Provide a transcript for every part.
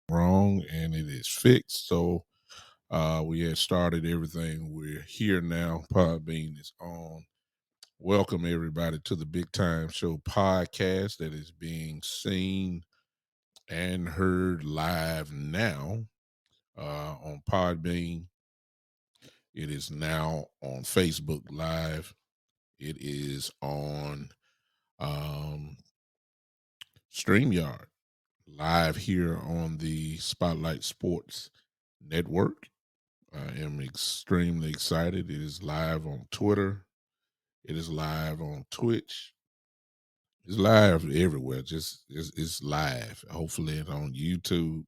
wrong and it is fixed. So we had started everything. We're here now. Podbean is on. Welcome everybody to the Big Time Show podcast that is being seen and heard live now on Podbean. It is now on Facebook Live. It is on um, StreamYard live here on the Spotlight Sports Network. I am extremely excited. It is live on Twitter. It is live on Twitch. It's live everywhere. Just it's live. Hopefully, it's on YouTube.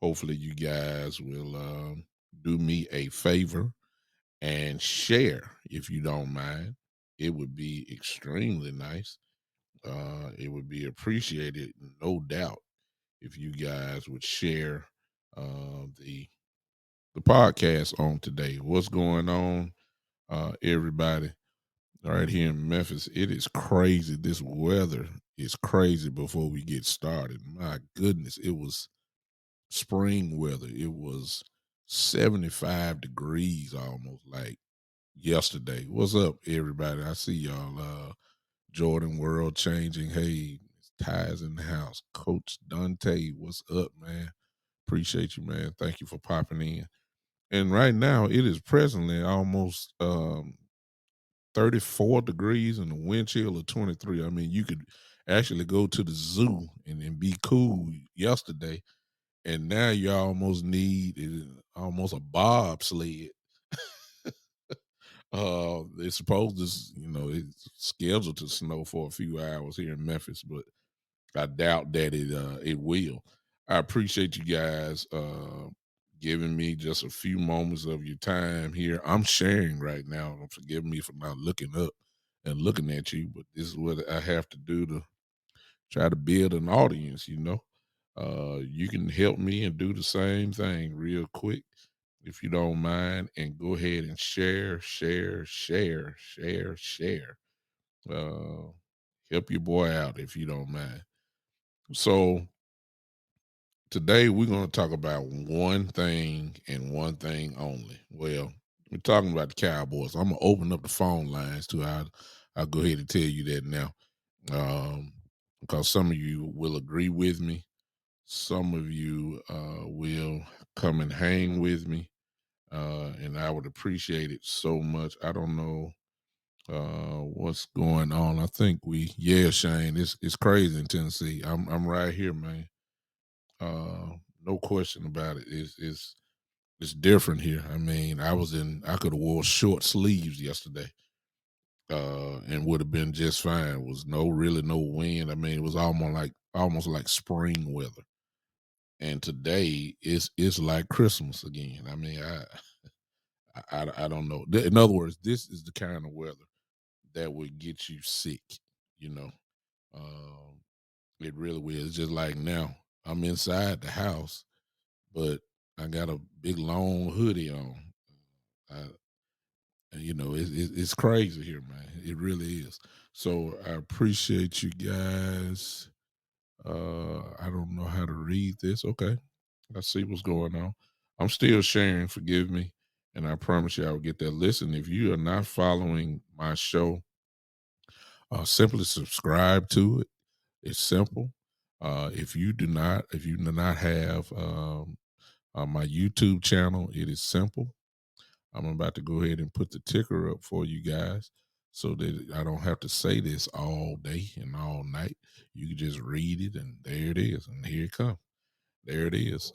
Hopefully, you guys will do me a favor and share if you don't mind. It would be extremely nice. It would be appreciated, no doubt, if you guys would share the podcast on today. What's going on, everybody? Right here in Memphis, it is crazy. This weather is crazy before we get started. My goodness, it was spring weather. It was 75 degrees almost like yesterday. What's up, everybody? I see y'all. Jordan World Changing. Hey, Ties in the house. Coach Dante, what's up, man? Appreciate you, man. Thank you for popping in. And right now, it is presently almost 34 degrees and a wind chill of 23. I mean, you could actually go to the zoo and be cool yesterday, and now you almost need almost a bobsled. It's supposed to, it's scheduled to snow for a few hours here in Memphis, but I doubt that it will. I appreciate you guys giving me just a few moments of your time here. I'm sharing right now. Forgive me for not looking up and looking at you, but this is what I have to do to try to build an audience, you can help me and do the same thing real quick if you don't mind, and go ahead and share. Uh, Help your boy out if you don't mind. So today we're going to talk about one thing and one thing only. Well, we're talking about the Cowboys. I'm gonna open up the phone lines too. I'll go ahead and tell you that now, because some of you will agree with me. Some of you will come and hang with me, and I would appreciate it so much. I don't know what's going on. I think Shane, it's crazy in Tennessee. I'm right here, man. No question about it. It's different here. I mean, I could have wore short sleeves yesterday, and would have been just fine. It was no wind. I mean, it was almost like spring weather. And today it's like Christmas again. I mean, I don't know. In other words, this is the kind of weather that would get you sick. You know, um, it really will. It's just like now I'm inside the house, but I got a big long hoodie on. I, it's crazy here, man. It really is. So I appreciate you guys. I don't know how to read this. Okay, I see what's going on. I'm still sharing. Forgive me, and I promise you I will get that. Listen, if you are not following my show, simply subscribe to it. It's simple. If you do not have my YouTube channel, it is simple. I'm about to go ahead and put the ticker up for you guys so that I don't have to say this all day and all night. You can just read it, and there it is, and here it comes. There it is.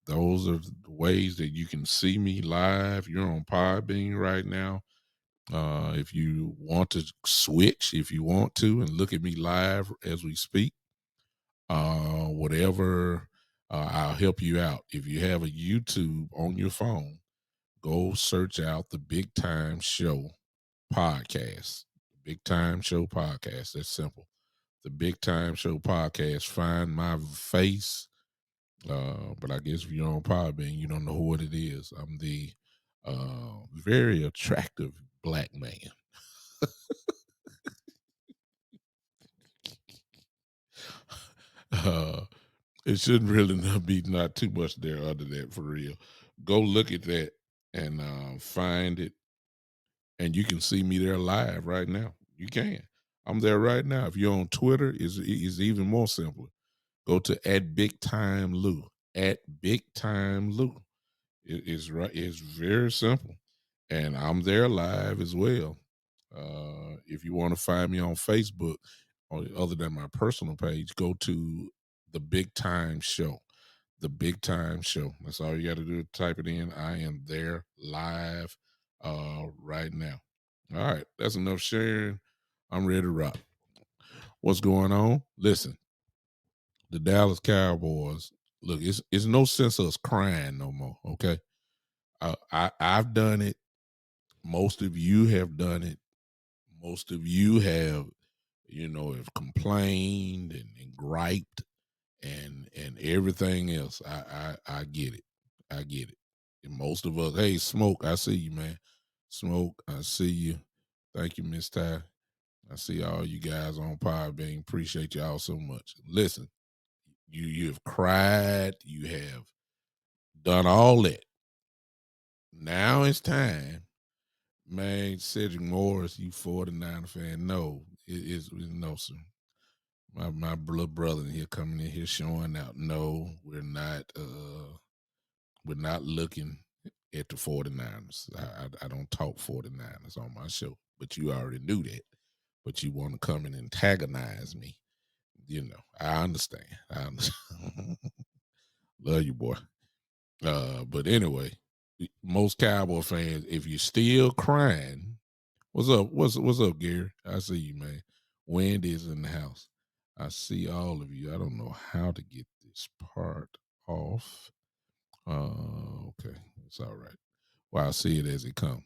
Those are the ways that you can see me live. You're on Podbean right now. If you want to switch, if you want to, and look at me live as we speak, whatever, I'll help you out. If you have a YouTube on your phone, go search out the Big Time Show podcast. Big Time Show podcast. That's simple. The Big Time Show podcast. Find my face. But I guess if you're on Podbean, you don't know what it is. I'm the very attractive black man. uh, It shouldn't really not be not too much there other than for real. Go look at that and find it, and you can see me there live right now. You can. I'm there right now. If you're on Twitter, is even more simpler. Go to at Big Time Lou. At Big Time Lou. It's right. It's very simple, and I'm there live as well. If you want to find me on Facebook, or other than my personal page, go to the Big Time Show. The Big Time Show. That's all you got to do. Type it in. I am there live right now. All right, that's enough sharing. I'm ready to rock. What's going on? Listen, the Dallas Cowboys. Look, it's no sense of us crying no more. Okay, I've done it. Most of you have done it. Most of you have, have complained and griped and everything else. I get it. I get it. And most of us, hey, Smoke, I see you, man. Smoke, I see you. Thank you, Miss Ty. I see all you guys on Podbean. Appreciate y'all so much. Listen, you have cried, you have done all that. Now it's time, man. Cedric Morris, you 49 fan. No, it is no, sir. My little brother in here coming in here showing out. No, we're not looking at the 49ers. I don't talk 49ers on my show, but you already knew that. But you want to come and antagonize me. I understand. I understand. Love you, boy. But anyway, most Cowboy fans, if you're still crying, what's up? What's up, Gary? I see you, man. Wendy's in the house. I see all of you. I don't know how to get this part off. Okay, it's all right. Well, I'll see it as it comes.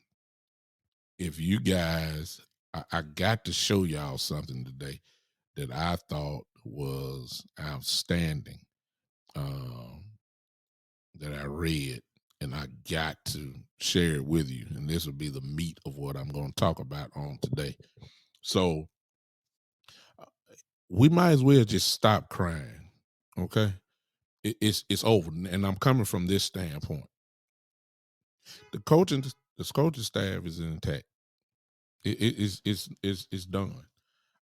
If you guys, I got to show y'all something today that I thought was outstanding. That I read, and I got to share it with you. And this will be the meat of what I'm going to talk about on today. So uh, we might as well just stop crying. Okay, it's over, and I'm coming from this standpoint. The coaching staff is intact. It's done,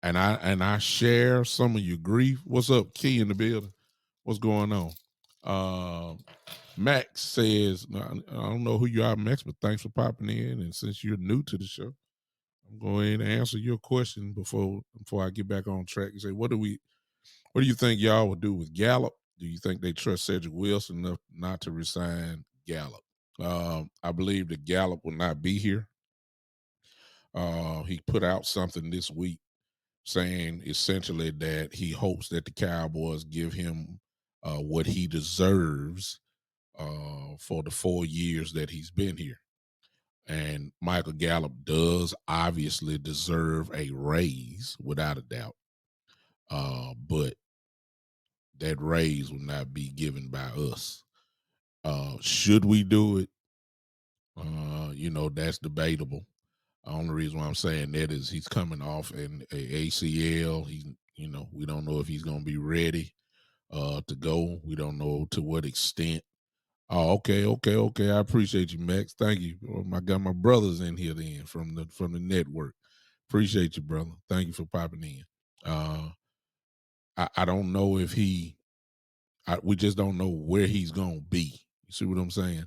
and I share some of your grief. What's up, Key in the building? What's going on? Max says, I don't know who you are, Max, but thanks for popping in. And since you're new to the show, I'm going to answer your question before I get back on track. You say, what do you think y'all would do with Gallup? Do you think they trust Cedric Wilson enough not to resign Gallup? I believe that Gallup will not be here. He put out something this week saying essentially that he hopes that the Cowboys give him what he deserves for the 4 years that he's been here. And Michael Gallup does obviously deserve a raise without a doubt. But that raise will not be given by us. Should we do it? That's debatable. The only reason why I'm saying that is he's coming off an ACL. We don't know if he's going to be ready to go. We don't know to what extent. Oh, okay. I appreciate you, Max. Thank you. I got my brothers in here then from the network. Appreciate you, brother. Thank you for popping in. I don't know if we just don't know where he's gonna be. You see what I'm saying?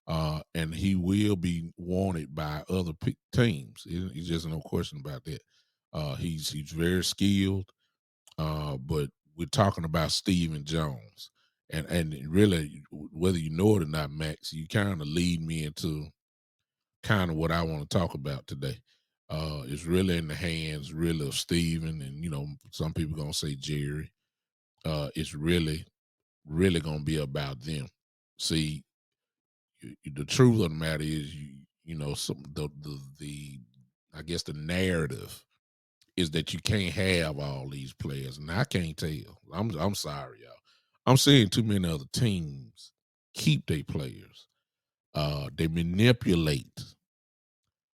And he will be wanted by other teams. It's just no question about that. He's very skilled, but we're talking about Stephen Jones, and really, whether you know it or not, Max, you kind of lead me into kind of what I want to talk about today. It's really in the hands, really, of Stephen, and some people gonna say Jerry. It's really gonna be about them. See, the truth of the matter is, some the I guess the narrative is that you can't have all these players, and I can't tell. I'm sorry, y'all. I'm seeing too many other teams keep their players. They manipulate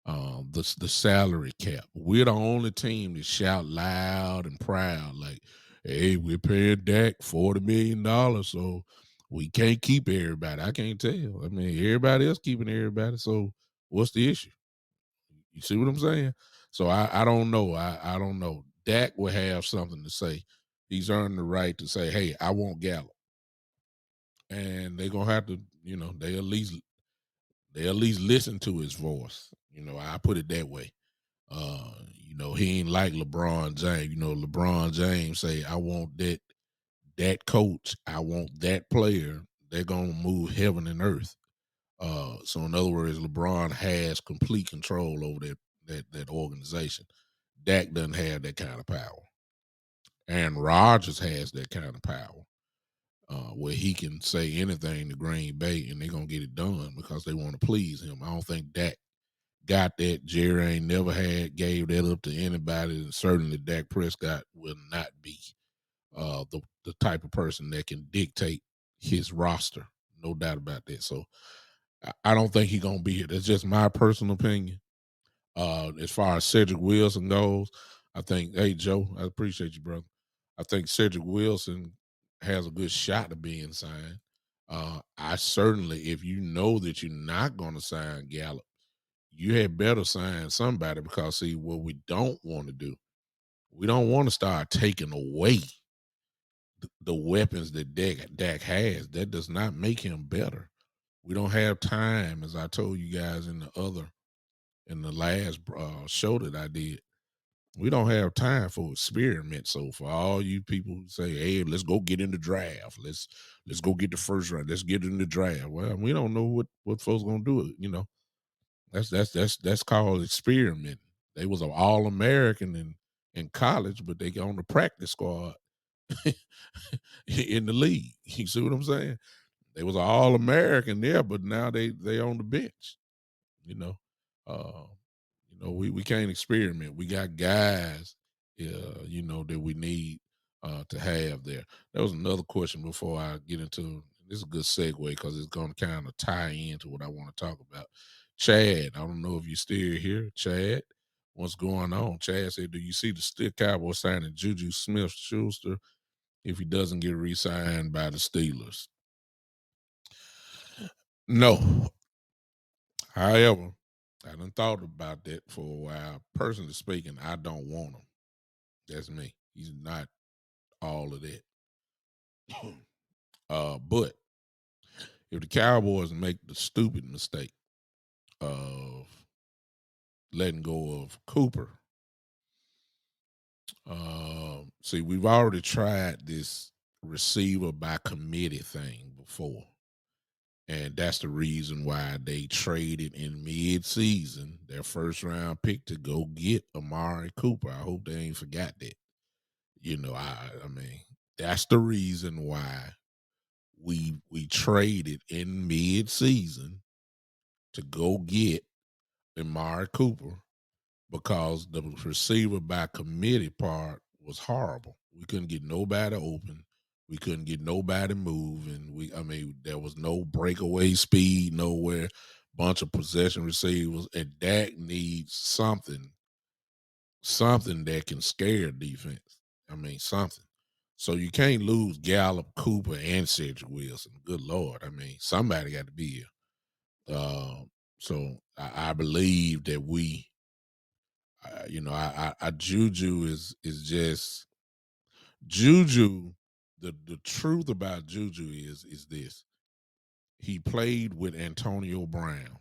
the salary cap. We're the only team that shout loud and proud like, hey, we're paying Dak $40 million, so we can't keep everybody. I can't tell. I mean, everybody else keeping everybody. So what's the issue? You see what I'm saying? So I don't know. I don't know. Dak will have something to say. He's earned the right to say, hey, I want Gallup. And they're gonna have to, they at least listen to his voice. I put it that way. He ain't like LeBron James. LeBron James say, I want that coach, I want that player. They're gonna move heaven and earth. So in other words, LeBron has complete control over that organization. Dak doesn't have that kind of power. Aaron Rodgers has that kind of power, where he can say anything to Green Bay and they're gonna get it done because they want to please him. I don't think Dak got that. Jerry ain't never gave that up to anybody, and certainly Dak Prescott will not be the type of person that can dictate his roster. No doubt about that. So I don't think he's gonna be here. That's just my personal opinion. As far as Cedric Wilson goes, I think, hey Joe, I appreciate you, brother. I think Cedric Wilson has a good shot of being signed. I certainly, if you know that you're not going to sign Gallup, you had better sign somebody, because see what we don't want to do. We don't want to start taking away the weapons that Dak has. That does not make him better. We don't have time, as I told you guys in the last show that I did. We don't have time for experiments. So for all you people who say, "Hey, let's go get in the draft. Let's go get the first round. Let's get in the draft." Well, we don't know what folks gonna do. That's called experimenting. They was an All American in college, but they on the practice squad in the league. You see what I'm saying? They was an All American there, but now they on the bench. You know, uh, we can't experiment. We got guys, that we need to have there. There was another question before I get into this. Is a good segue because it's going to kind of tie into what I want to talk about. Chad, I don't know if you're still here. Chad, what's going on? Chad said, "Do you see the still Cowboys signing Juju Smith-Schuster if he doesn't get re-signed by the Steelers?" No. However, I done thought about that for a while. Personally speaking, I don't want him. That's me. He's not all of that. But if the Cowboys make the stupid mistake of letting go of Cooper, see, we've already tried this receiver by committee thing before. And that's the reason why they traded in mid-season their first round pick to go get Amari Cooper. I hope they ain't forgot that. I mean, that's the reason why we traded in mid-season to go get Amari Cooper, because the receiver by committee part was horrible. We couldn't get nobody open. We couldn't get nobody moving. There was no breakaway speed nowhere. Bunch of possession receivers, and Dak needs something that can scare defense. Something. So you can't lose Gallup, Cooper, and Cedric Wilson. Good Lord. Somebody got to be here. So I believe that Juju is just Juju. The truth about Juju is this: he played with Antonio Brown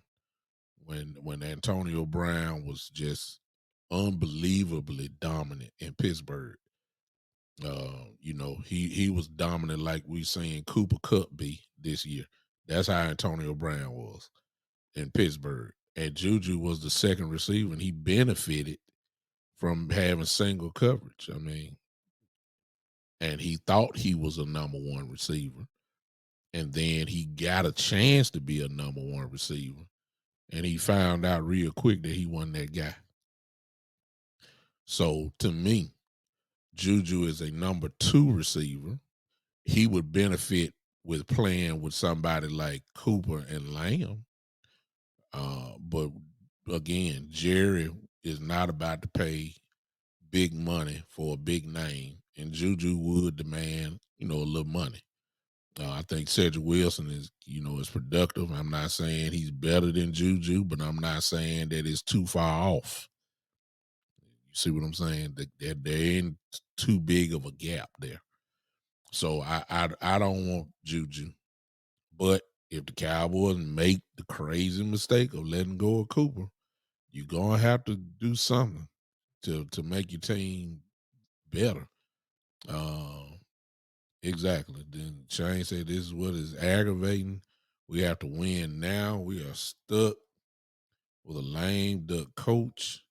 when Antonio Brown was just unbelievably dominant in Pittsburgh. He was dominant like we seen Cooper Kupp be this year. That's how Antonio Brown was in Pittsburgh. And Juju was the second receiver, and he benefited from having single coverage. And he thought he was a number one receiver. And then he got a chance to be a number one receiver. And he found out real quick that he wasn't that guy. So to me, Juju is a number two receiver. He would benefit with playing with somebody like Cooper and Lamb. But again, Jerry is not about to pay big money for a big name and Juju would demand, a little money. I think Cedric Wilson is productive. I'm not saying he's better than Juju, but I'm not saying that it's too far off. You see what I'm saying? That there ain't too big of a gap there. So I don't want Juju. But if the Cowboys make the crazy mistake of letting go of Cooper, you're gonna have to do something to make your team better. Uh, exactly. Then Shane said this is what is aggravating. We have to win now. We are stuck with a lame duck coach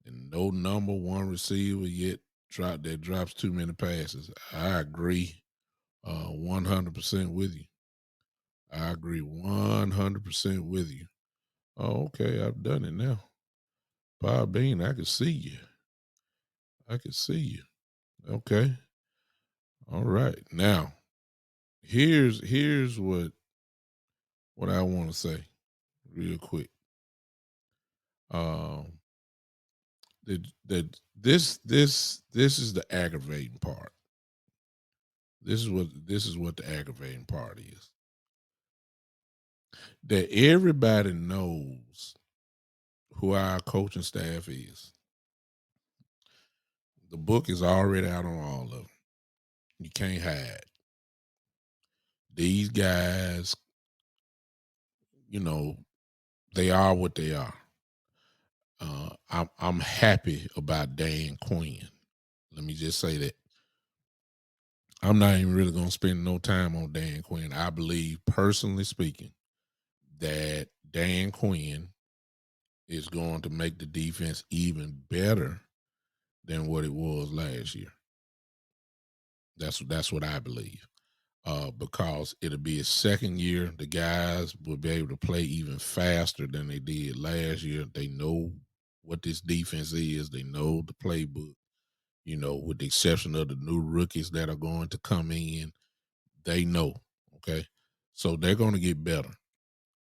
and no number one receiver yet drops too many passes. I agree 100% with you. I agree 100% with you. Oh, okay. I've done it now. Bob Bean, I can see you. I can see you. Okay. All right. Now, here's what I want to say real quick. Um this is the aggravating part. This is what the aggravating part is. That everybody knows who our coaching staff is. The book is already out on all of them. You can't hide. These guys, you know, they are what they are. I'm happy about Dan Quinn. Let me just say that. I'm not even really gonna spend no time on Dan Quinn. I believe, personally speaking, that Dan Quinn is going to make the defense even better than what it was last year. That's what I believe. Because it'll be his second year. The guys will be able to play even faster than they did last year. They know what this defense is. They know the playbook. With the exception of the new rookies that are going to come in, they know. Okay. So they're going to get better.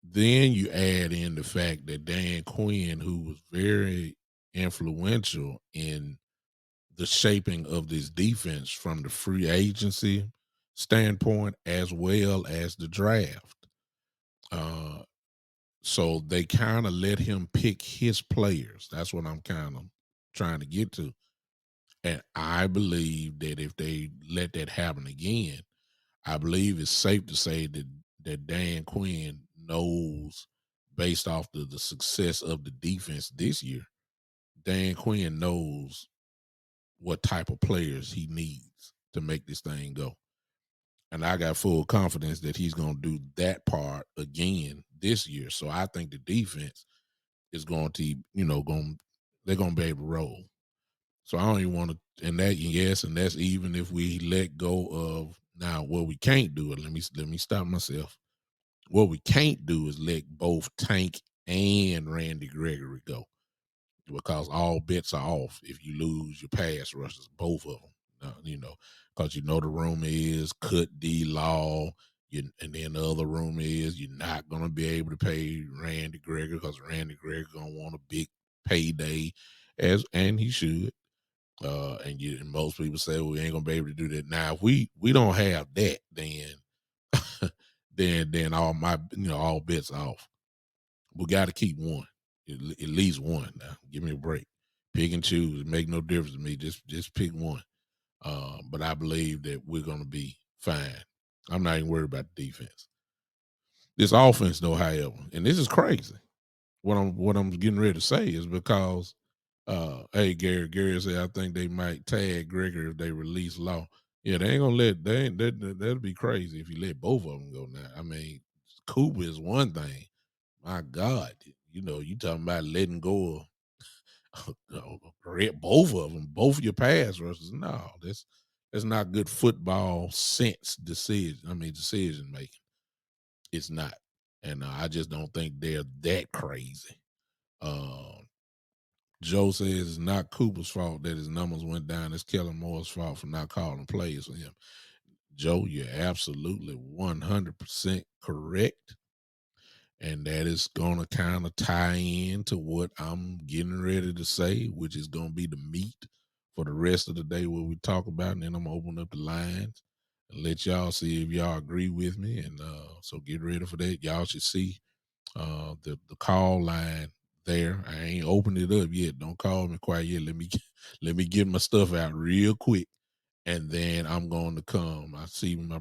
Then you add in the fact that Dan Quinn, who was very influential in the shaping of this defense from the free agency standpoint as well as the draft. Uh, so they kind of let him pick his players. That's what I'm kind of trying to get to. And I believe that if they let that happen again, I believe it's safe to say that Dan Quinn knows, based off the success of the defense this year, Dan Quinn knows what type of players he needs to make this thing go. And I got full confidence that he's going to do that part again this year. So I think the defense is going to, they're going to be able to roll. So I don't even want to, and that's even if we let go of now what we can't do. It. Let me stop myself. What we can't do is let both Tank and Randy Gregory go, because all bets are off if you lose your pass rushers, both of them. Because the rumor is cut D Law, and then the other rumor is you're not gonna be able to pay Randy Gregory because Randy Gregory gonna want a big payday, and he should. And most people say, well, we ain't gonna be able to do that. Now, if we don't have that, then then all bets are off. We got to keep one, at least one. Now, give me a break. Pick and choose. It make no difference to me. Just pick one. But I believe that we're gonna be fine. I'm not even worried about the defense. This offense, though, however, and this is crazy. What I'm getting ready to say is because, hey, Gary said I think they might tag Gregory if they release Law. Yeah, they ain't gonna let they ain't that'd be crazy if you let both of them go now. I mean, Cooper is one thing. My God, you talking about letting go of both of them, both of your pass rushers. No, that's not good football sense decision making. It's not, and I just don't think they're that crazy. Uh, Joe says it's not Cooper's fault that his numbers went down. It's Kellen Moore's fault for not calling plays for him. Joe, you're absolutely 100% correct. And that is going to kind of tie in to what I'm getting ready to say, which is going to be the meat for the rest of the day what we talk about, and then I'm gonna open up the lines and let y'all see if y'all agree with me. And so get ready for that. Y'all should see the call line there. I ain't opened it up yet. Don't call me quite yet. Let me get my stuff out real quick, and then I'm going to come. I see my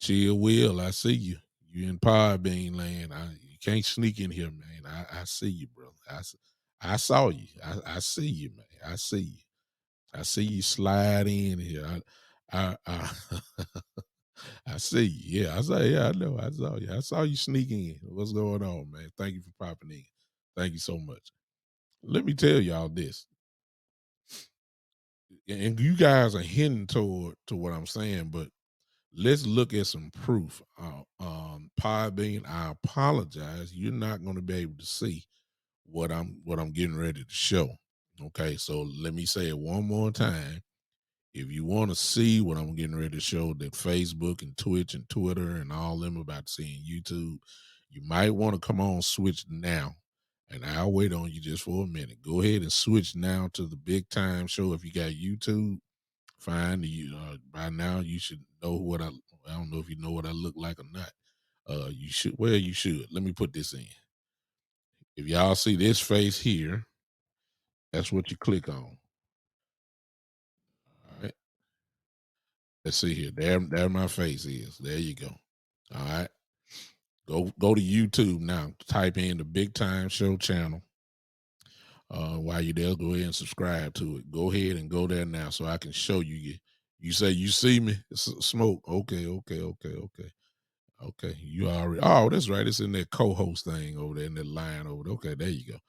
chill Will. I see you. You in Podbean land. You can't sneak in here, man. I see you, brother. I saw you. I see you, man. I see you. I see you slide in here. I I see you. Yeah, I saw. Yeah, I know. I saw you. I saw you sneak in. What's going on, man? Thank you for popping in. Thank you so much. Let me tell y'all this, and you guys are hinting toward to what I'm saying, but let's look at some proof. Podbean, I apologize. You're not going to be able to see what I'm getting ready to show. Okay, so let me say it one more time. If you want to see what I'm getting ready to show, that Facebook and Twitch and Twitter and all them about seeing YouTube, you might want to come on switch now. And I'll wait on you just for a minute. Go ahead and switch now to the big time show. If you got YouTube, fine. You by now you should know what I don't know if you know what I look like or not. You should. Well, you should. Let me put this in. If y'all see this face here, that's what you click on. All right. Let's see here. There my face is. There you go. All right. Go to YouTube now. Type in the Big Time Show channel. While you're there, go ahead and subscribe to it. Go ahead and go there now so I can show you. You say you see me? Smoke. Okay, okay, okay, okay. Okay. You already that's right. It's in that co-host thing over there in that line over there. Okay, there you go.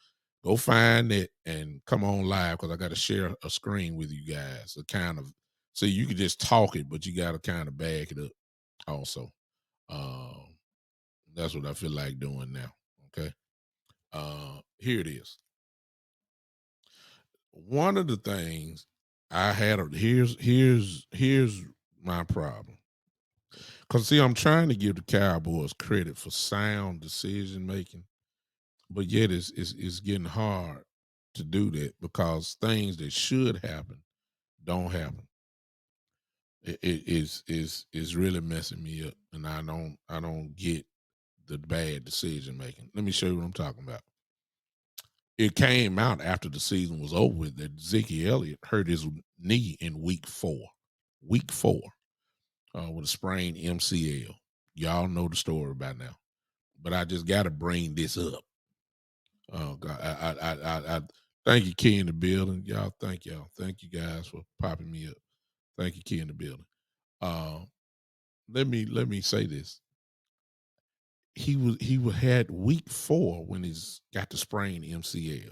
Go find it and come on live because I got to share a screen with you guys. To kind of see you can just talk it, but you got to kind of back it up also. Um, that's what I feel like doing now. Okay. Here it is. One of the things I had here's my problem. Cause see, I'm trying to give the Cowboys credit for sound decision making, but yet it's getting hard to do that because things that should happen don't happen. Is really messing me up, and I don't get the bad decision making. Let me show you what I'm talking about. It came out after the season was over with that Zeke Elliott hurt his knee in week four, with a sprained MCL. Y'all know the story by now, but I just got to bring this up. Oh God, I thank you, Key in the building. Thank you guys for popping me up. Thank you, Key in the building. Uh, let me say this. He had week four when he's got the sprained MCL.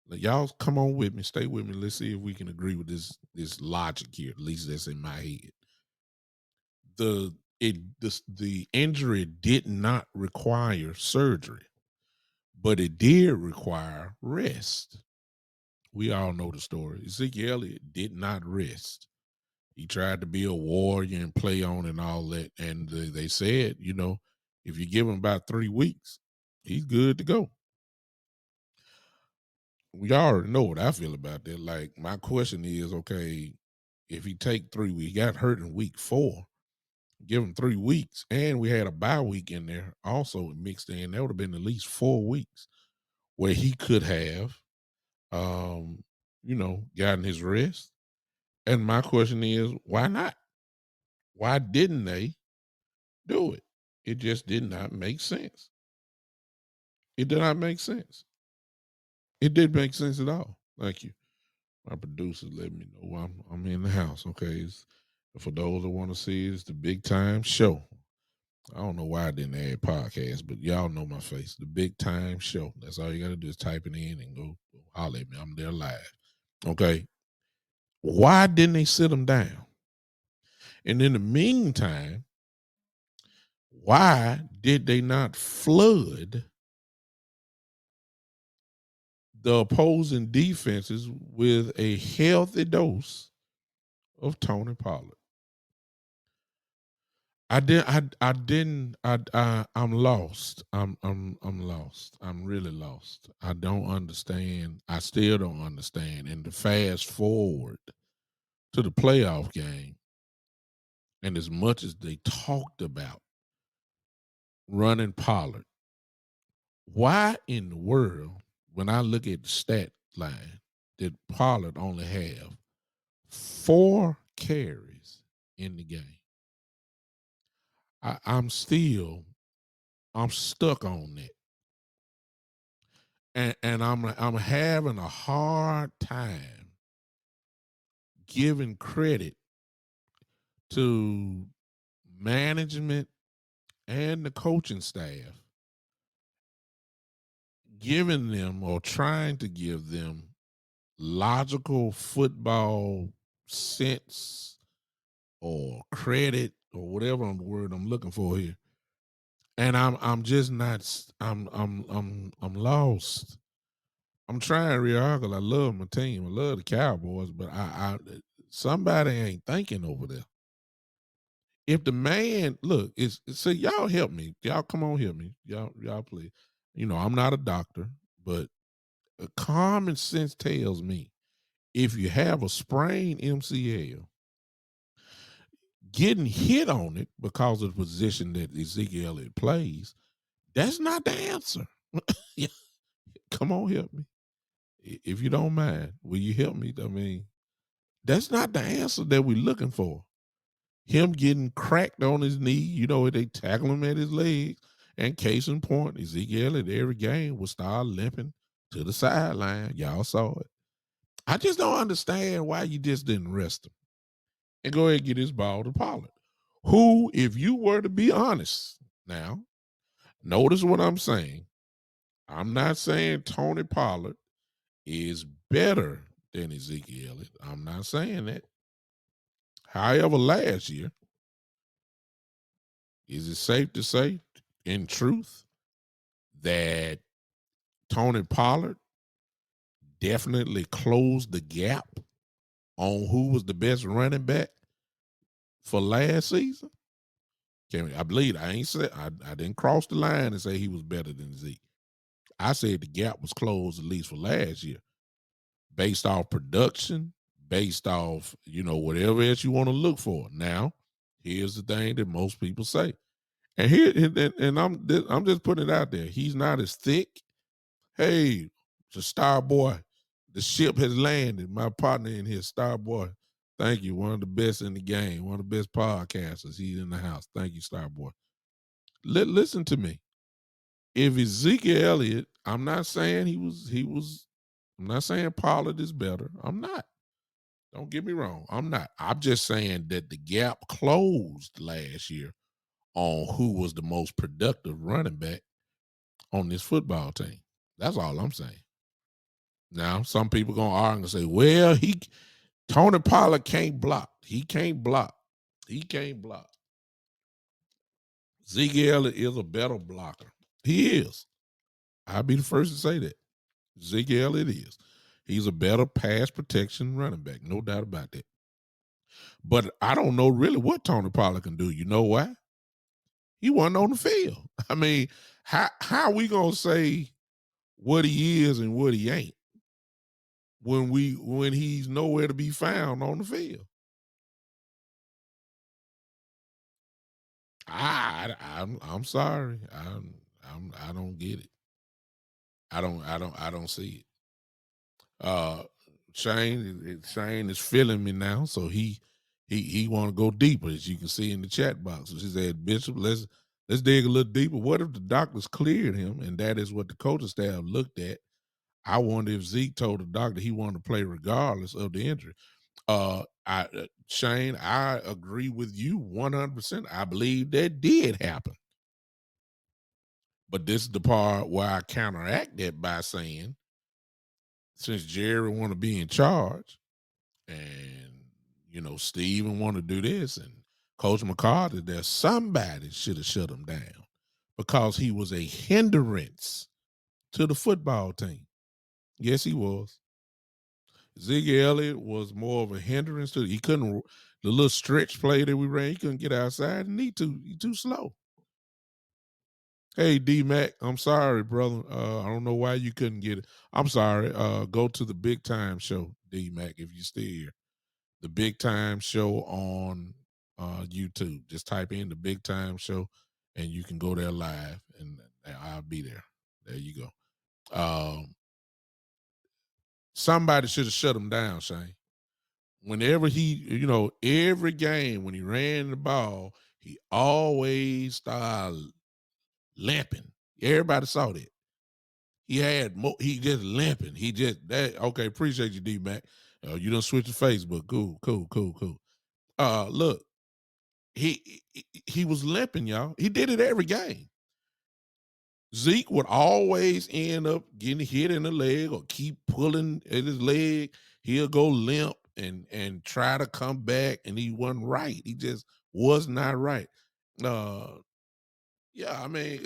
Like, y'all come on with me, stay with me. Let's see if we can agree with this logic here. At least that's in my head. The injury did not require surgery, but it did require rest. We all know the story. Ezekiel Elliott did not rest. He tried to be a warrior and play on and all that. And they said, if you give him about 3 weeks, he's good to go. We already know what I feel about that. Like, my question is, okay, if he take 3 weeks, he got hurt in week 4, give him 3 weeks, and we had a bye week in there also mixed in. That would have been at least 4 weeks where he could have, gotten his rest. And my question is, why not? Why didn't they do it? It just did not make sense. It did not make sense. It didn't make sense at all. Thank you. My producer let me know I'm in the house. Okay. For those that want to see, it's the Big Time Show. I don't know why I didn't add podcast, but y'all know my face. The Big Time Show. That's all you got to do is type it in and go holler at me. I'm there live. Okay. Why didn't they sit them down? And in the meantime, why did they not flood the opposing defenses with a healthy dose of Tony Pollard? I'm lost. I'm lost. I'm really lost. I don't understand. I still don't understand. And to fast forward, to the playoff game, and as much as they talked about running Pollard, why in the world, when I look at the stat line, did Pollard only have 4 carries in the game? I'm stuck on that. And I'm having a hard time giving credit to management and the coaching staff, giving them or trying to give them logical football sense or credit or whatever word I'm looking for here. And I'm just not I'm lost. I'm trying real hard 'cause I love my team. I love the Cowboys, but I somebody ain't thinking over there. If the man look, see, y'all help me. Y'all come on help me. Y'all please. I'm not a doctor, but common sense tells me if you have a sprained MCL, getting hit on it because of the position that Ezekiel Elliott plays, that's not the answer. Yeah, come on, help me. If you don't mind, will you help me? I mean, that's not the answer that we're looking for. Him getting cracked on his knee, they tackle him at his legs. And case in point, Ezekiel at every game will start limping to the sideline. Y'all saw it. I just don't understand why you just didn't rest him and go ahead and get his ball to Pollard. Who, if you were to be honest now, notice what I'm saying. I'm not saying Tony Pollard is better than Ezekiel Elliott. I'm not saying that. However, last year, is it safe to say, in truth, that Tony Pollard definitely closed the gap on who was the best running back for last season? I believe I ain't said I didn't cross the line and say he was better than Zeke. I said the gap was closed at least for last year, based off production, based off whatever else you want to look for. Now, here's the thing that most people say, and I'm just putting it out there. He's not as thick. Hey, the star boy, the ship has landed. My partner in here, star boy. Thank you. One of the best in the game. One of the best podcasters. He's in the house. Thank you, star boy. Listen to me. If Ezekiel Elliott, I'm not saying I'm not saying Pollard is better. I'm not. Don't get me wrong. I'm not. I'm just saying that the gap closed last year on who was the most productive running back on this football team. That's all I'm saying. Now, some people gonna argue and say, well, Tony Pollard can't block. He can't block. He can't block. Zeke Elliott is a better blocker. He is. I'll be the first to say that. Zeke Elliott is. He's a better pass protection running back. No doubt about that. But I don't know really what Tony Pollard can do. You know why? He wasn't on the field. I mean, how are we gonna say what he is and what he ain't when he's nowhere to be found on the field? I'm sorry. I don't get it. I don't see it. Shane is feeling me now, so he want to go deeper, as you can see in the chat box. So she said, Bishop, let's dig a little deeper. What if the doctors cleared him, and that is what the coaching staff looked at? I wonder if Zeke told the doctor he wanted to play regardless of the injury. Shane, I agree with you 100%. I believe that did happen. But this is the part where I counteract that by saying, since Jerry want to be in charge, and Steven want to do this, and Coach McCarthy, there's somebody should have shut him down because he was a hindrance to the football team. Yes, he was. Zeke Elliott was more of a hindrance to. He couldn't, the little stretch play that we ran, he couldn't get outside, and he too slow. Hey, D-Mac, I'm sorry, brother. I don't know why you couldn't get it. I'm sorry. Go to the Big Time Show, D-Mac, if you're still here. the Big Time Show on YouTube. Just type in the Big Time Show, and you can go there live, and I'll be there. There you go. Somebody should have shut him down, Shane. Whenever every game when he ran the ball, he always started limping. Everybody saw that. He just limping. He just that okay, appreciate you, D Mac. You done switch to Facebook. Cool. Look, he was limping, y'all. He did it every game. Zeke would always end up getting hit in the leg or keep pulling at his leg. He'll go limp and try to come back, and he wasn't right. He just was not right. Uh, yeah, I mean,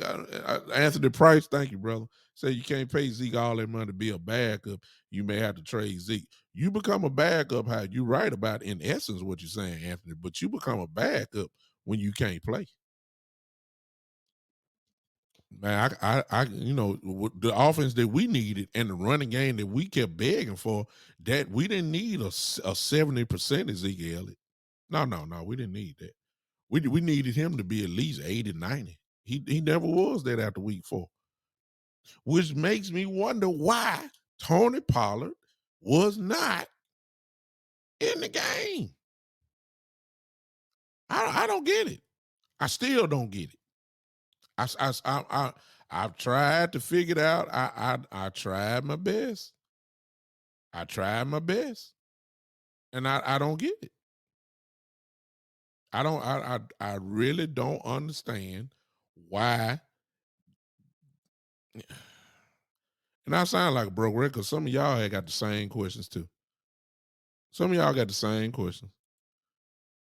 Anthony Price, thank you, brother. Say you can't pay Zeke all that money to be a backup. You may have to trade Zeke. You become a backup. How you right about in essence what you're saying, Anthony, but you become a backup when you can't play. Man, the offense that we needed and the running game that we kept begging for, that we didn't need a 70% Ezekiel Elliott. No, we didn't need that. We needed him to be at least 80, 90. He never was that after week 4, which makes me wonder why Tony Pollard was not in the game. I don't get it. I still don't get it. I've tried to figure it out. I tried my best. And I don't get it. I really don't understand why. And I sound like a broke record because some of y'all had got the same questions too. Some of y'all got the same questions.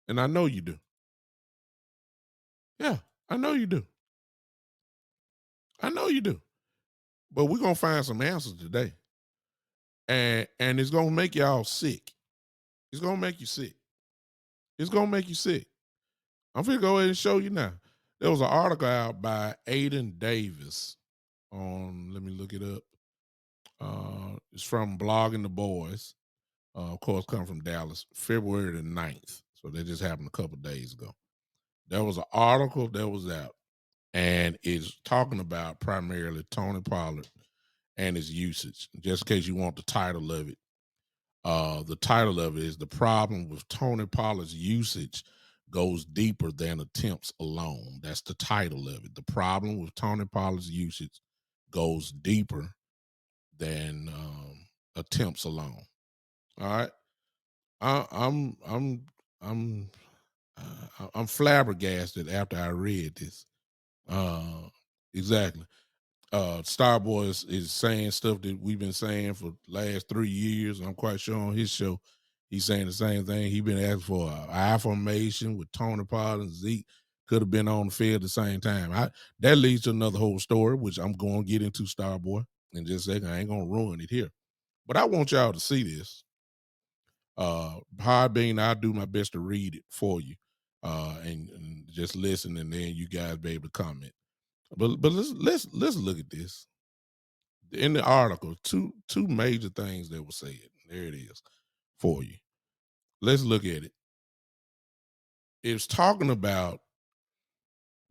And I know you do. Yeah, I know you do. I know you do. But we're gonna find some answers today. And it's gonna make y'all sick. It's gonna make you sick. It's gonna make you sick. I'm gonna go ahead and show you now. There was an article out by Aiden Davis on, let me look it up. It's from Blogging the Boys. Of course, come from Dallas, February the 9th. So that just happened a couple days ago. There was an article that was out, and it's talking about primarily Tony Pollard and his usage. Just in case you want the title of it, the title of it is "The Problem with Tony Pollard's Usage Goes Deeper Than Attempts Alone." That's the title of it. The problem with Tony Pollard's usage goes deeper than attempts alone. All right, I'm I'm I'm flabbergasted after I read this. Exactly. Starboy is saying stuff that we've been saying for the last 3 years. I'm quite sure on his show, he's saying the same thing. He's been asking for an I formation with Tony Pollard and Zeke. Could have been on the field at the same time. That leads to another whole story, which I'm going to get into, Starboy, in just a second. I ain't going to ruin it here. But I want y'all to see this. Podbean, I'll do my best to read it for you, and just listen, and then you guys be able to comment. But let's look at this in the article. Two major things that were said. There it is for you. Let's look at it. It's talking about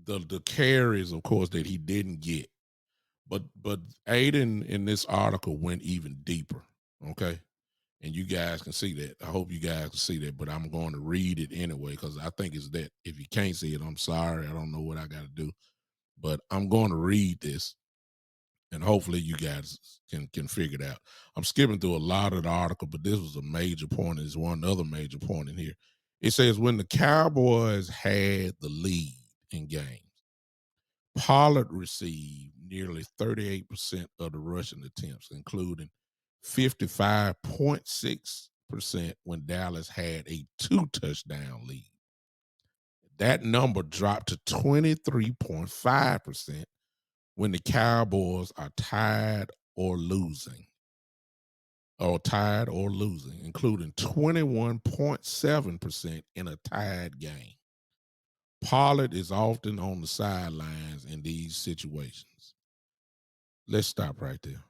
the carries, of course, that he didn't get, but Aiden in this article went even deeper. Okay, and you guys can see that. I hope you guys can see that, but I'm going to read it anyway because I think it's that. If you can't see it, I'm sorry. I don't know what I got to do, but I'm going to read this, and hopefully you guys can figure it out. I'm skipping through a lot of the article, but this was a major point. There's one other major point in here. It says when the Cowboys had the lead in games, Pollard received nearly 38% of the rushing attempts, including 55.6% when Dallas had a 2-touchdown lead. That number dropped to 23.5% when the Cowboys are tied or losing, including 21.7% in a tied game. Pollard is often on the sidelines in these situations. Let's stop right there.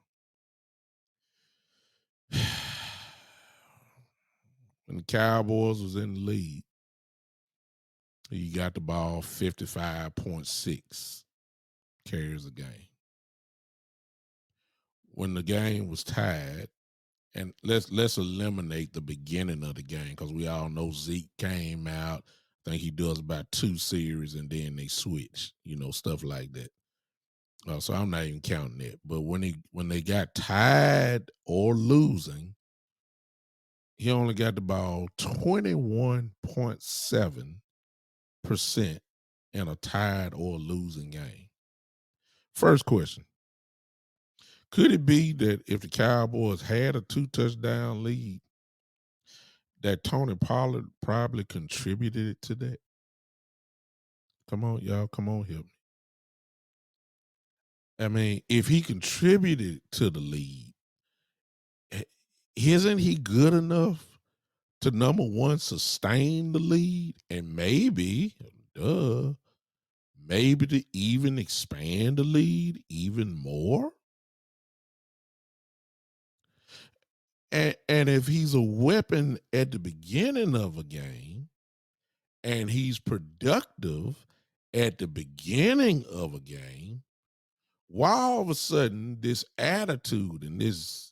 when the Cowboys was in the lead, he got the ball 55.6 carries a game. When the game was tied, and let's eliminate the beginning of the game because we all know Zeke came out. I think he does about 2 series and then they switch, stuff like that. So I'm not even counting it. But when they got tied or losing, he only got the ball 21.7% in a tied or losing game. First question. Could it be that if the Cowboys had a 2-touchdown lead, that Tony Pollard probably contributed to that? Come on, y'all. Come on, help me. I mean, if he contributed to the lead, isn't he good enough to, number one, sustain the lead and maybe to even expand the lead even more? And if he's a weapon at the beginning of a game and he's productive at the beginning of a game, why all of a sudden this attitude and this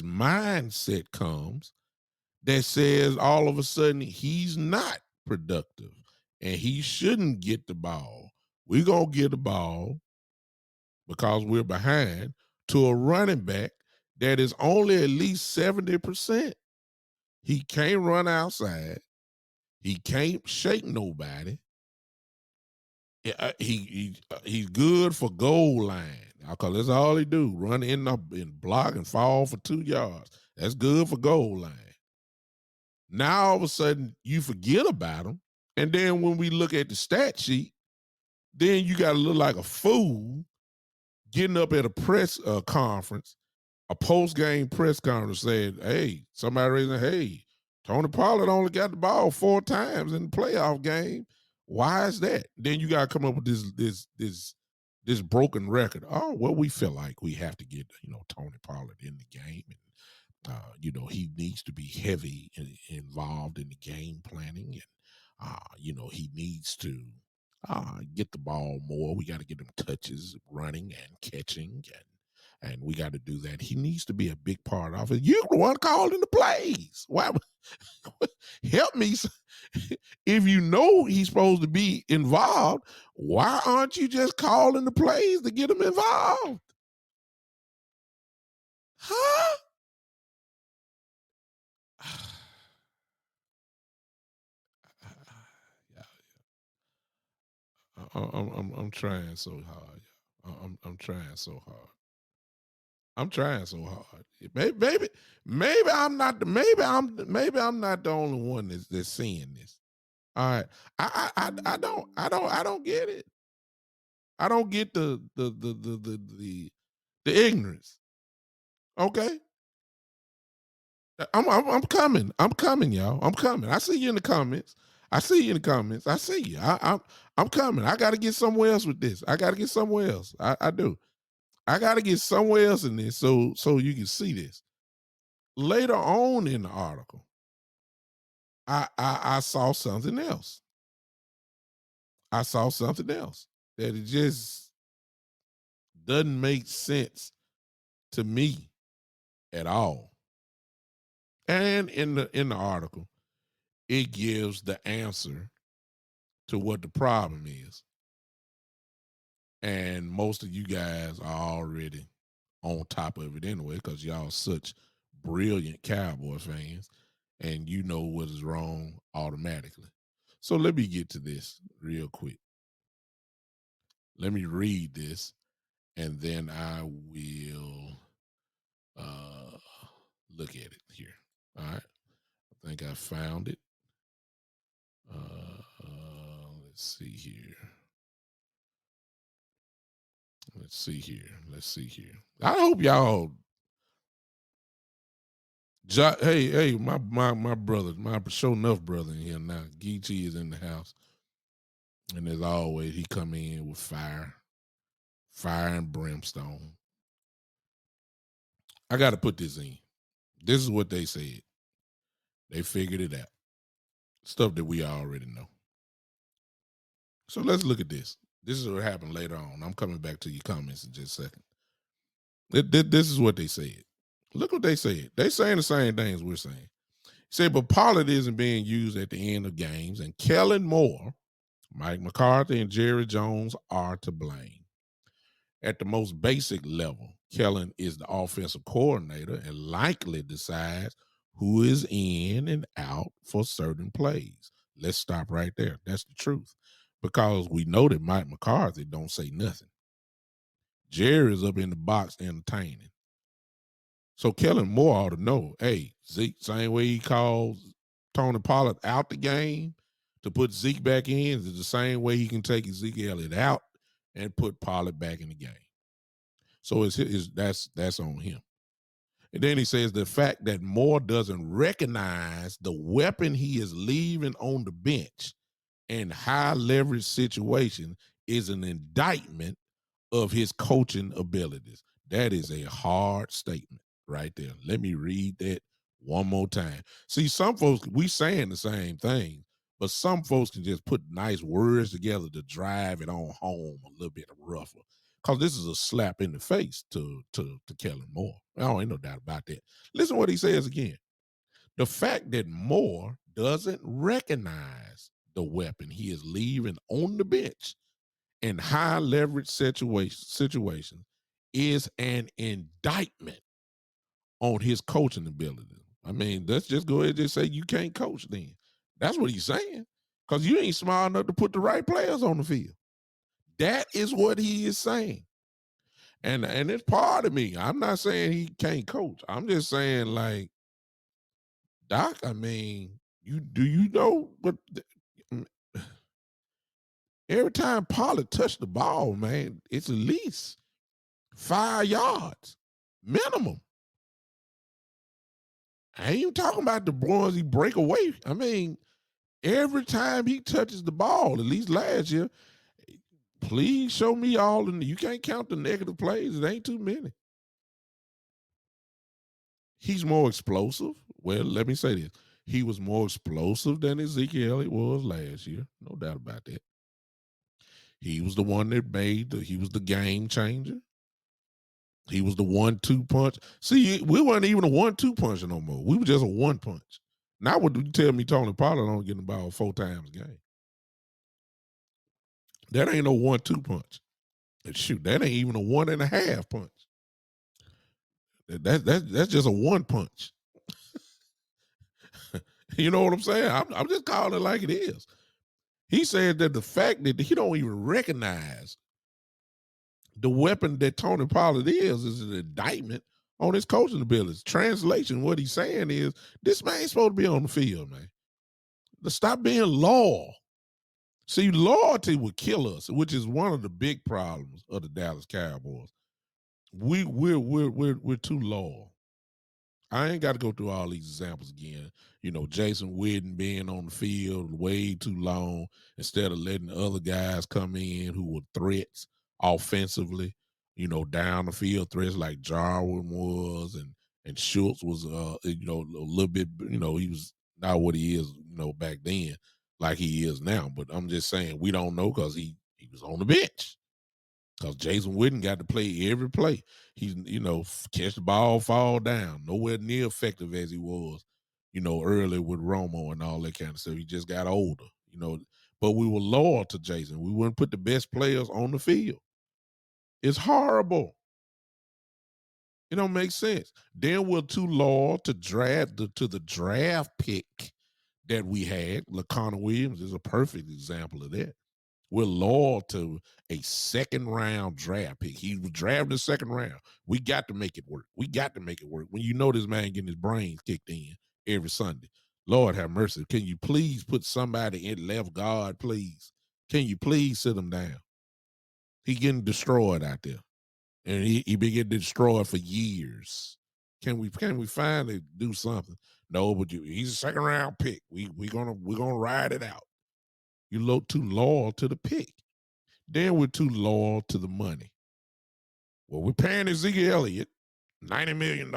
mindset comes that says all of a sudden he's not productive and he shouldn't get the ball? We're going to get the ball because we're behind to a running back that is only at least 70%. He can't run outside. He can't shake nobody. He's good for goal line because that's all he do: run in and block and fall for 2 yards. That's good for goal line. Now all of a sudden you forget about him, and then when we look at the stat sheet, then you got to look like a fool getting up at a press conference, a post game press conference, saying, "Hey, somebody raising, hey, Tony Pollard only got the ball 4 times in the playoff game. Why is that?" Then you got to come up with this broken record. Oh, well, we feel like we have to get Tony Pollard in the game, and he needs to be heavy involved in the game planning, and he needs to get the ball more. We got to get him touches, running and catching, and we got to do that. He needs to be a big part of it. You're the one calling the plays. Why? Help me. If you know he's supposed to be involved, why aren't you just calling the plays to get him involved? Huh? I'm trying so hard. I'm trying so hard. I'm trying so hard. Maybe I'm not the maybe I'm not the only one that's seeing this. All right. I don't get it. I don't get the ignorance. Okay. I'm coming. I'm coming, y'all. I'm coming. I see you in the comments. I see you in the comments. I see you. I'm coming. I got to get somewhere else with this. I got to get somewhere else. I do. I got to get somewhere else in this so you can see this. Later on in the article, I saw something else. I saw something else that it just doesn't make sense to me at all. And in the article, it gives the answer to what the problem is. And most of you guys are already on top of it anyway, because y'all such brilliant Cowboy fans and you know what is wrong automatically. So let me get to this real quick. Let me read this and then I will look at it here. All right. I think I found it. Let's see here. Let's see here. I hope y'all. Hey, my brother, my show enough brother in here now. Geechee is in the house, and as always, he come in with fire and brimstone. I got to put this in. This is what they said. They figured it out. Stuff that we already know. So let's look at this. This is what happened later on. I'm coming back to your comments in just a second. This is what they said. Look what they said. They saying the same things we're saying. Say, but Pollard isn't being used at the end of games, and Kellen Moore, Mike McCarthy, and Jerry Jones are to blame. At the most basic level, Kellen is the offensive coordinator and likely decides who is in and out for certain plays. Let's stop right there. That's the truth. Because we know that Mike McCarthy don't say nothing. Jerry's up in the box entertaining. So Kellen Moore ought to know, hey, Zeke, same way he calls Tony Pollard out the game to put Zeke back in is the same way he can take Ezekiel Elliott out and put Pollard back in the game. So that's on him. And then he says the fact that Moore doesn't recognize the weapon he is leaving on the bench in high leverage situation is an indictment of his coaching abilities. That is a hard statement right there. Let me read that one more time. See, some folks, we saying the same thing, but some folks can just put nice words together to drive it on home a little bit rougher. Because this is a slap in the face to Kellen Moore. Oh, ain't no doubt about that. Listen what he says again. The fact that Moore doesn't recognize the weapon he is leaving on the bench in high leverage situations is an indictment on his coaching ability. I mean, let's just go ahead and just say you can't coach then. That's what he's saying. Because you ain't smart enough to put the right players on the field. That is what he is saying. And it's part of me. I'm not saying he can't coach. I'm just saying, like, Doc, I mean, you know, but every time Pollard touched the ball, man, it's at least 5 yards minimum. I ain't even talking about the ones he break away. I mean, every time he touches the ball, at least last year, please show me all. And you can't count the negative plays. It ain't too many. He's more explosive. Well, let me say this. He was more explosive than Ezekiel Elliott was last year. No doubt about that. He was the one that he was the game changer. He was the 1-2 punch. See, we weren't even a 1-2 puncher no more. We were just a one punch. Now, what do you tell me Tony Pollard don't get the ball 4 times a game? That ain't no 1-2 punch. And shoot, that ain't even a 1.5 punch. That's just a one punch. You know what I'm saying? I'm just calling it like it is. He said that the fact that he don't even recognize the weapon that Tony Pollard is an indictment on his coaching abilities. Translation, what he's saying is this man's supposed to be on the field, man. Let's stop being loyal. See, loyalty would kill us, which is one of the big problems of the Dallas Cowboys. We're too loyal. I ain't got to go through all these examples again. You know, Jason Witten being on the field way too long instead of letting the other guys come in who were threats offensively, you know, down the field threats like Jarwin was and Schultz was you know, a little bit, you know, he was not what he is, you know, back then like he is now. But I'm just saying we don't know because he was on the bench. Because Jason Witten got to play every play. He's, you know, catch the ball, fall down. Nowhere near effective as he was, you know, early with Romo and all that kind of stuff. He just got older, you know. But we were loyal to Jason. We wouldn't put the best players on the field. It's horrible. It don't make sense. Then we're too loyal to the draft pick that we had. LaConnor Williams is a perfect example of that. We're loyal to a second round draft pick. He was drafted in the second round. We got to make it work. We got to make it work. When you know this man getting his brains kicked in every Sunday, Lord have mercy. Can you please put somebody in left guard, please? Can you please sit him down? He getting destroyed out there, and he been getting destroyed for years. Can we finally do something? No, but he's a second round pick. We're gonna ride it out. You look too loyal to the pick. Then we're too loyal to the money. Well, we're paying Ezekiel Elliott $90 million.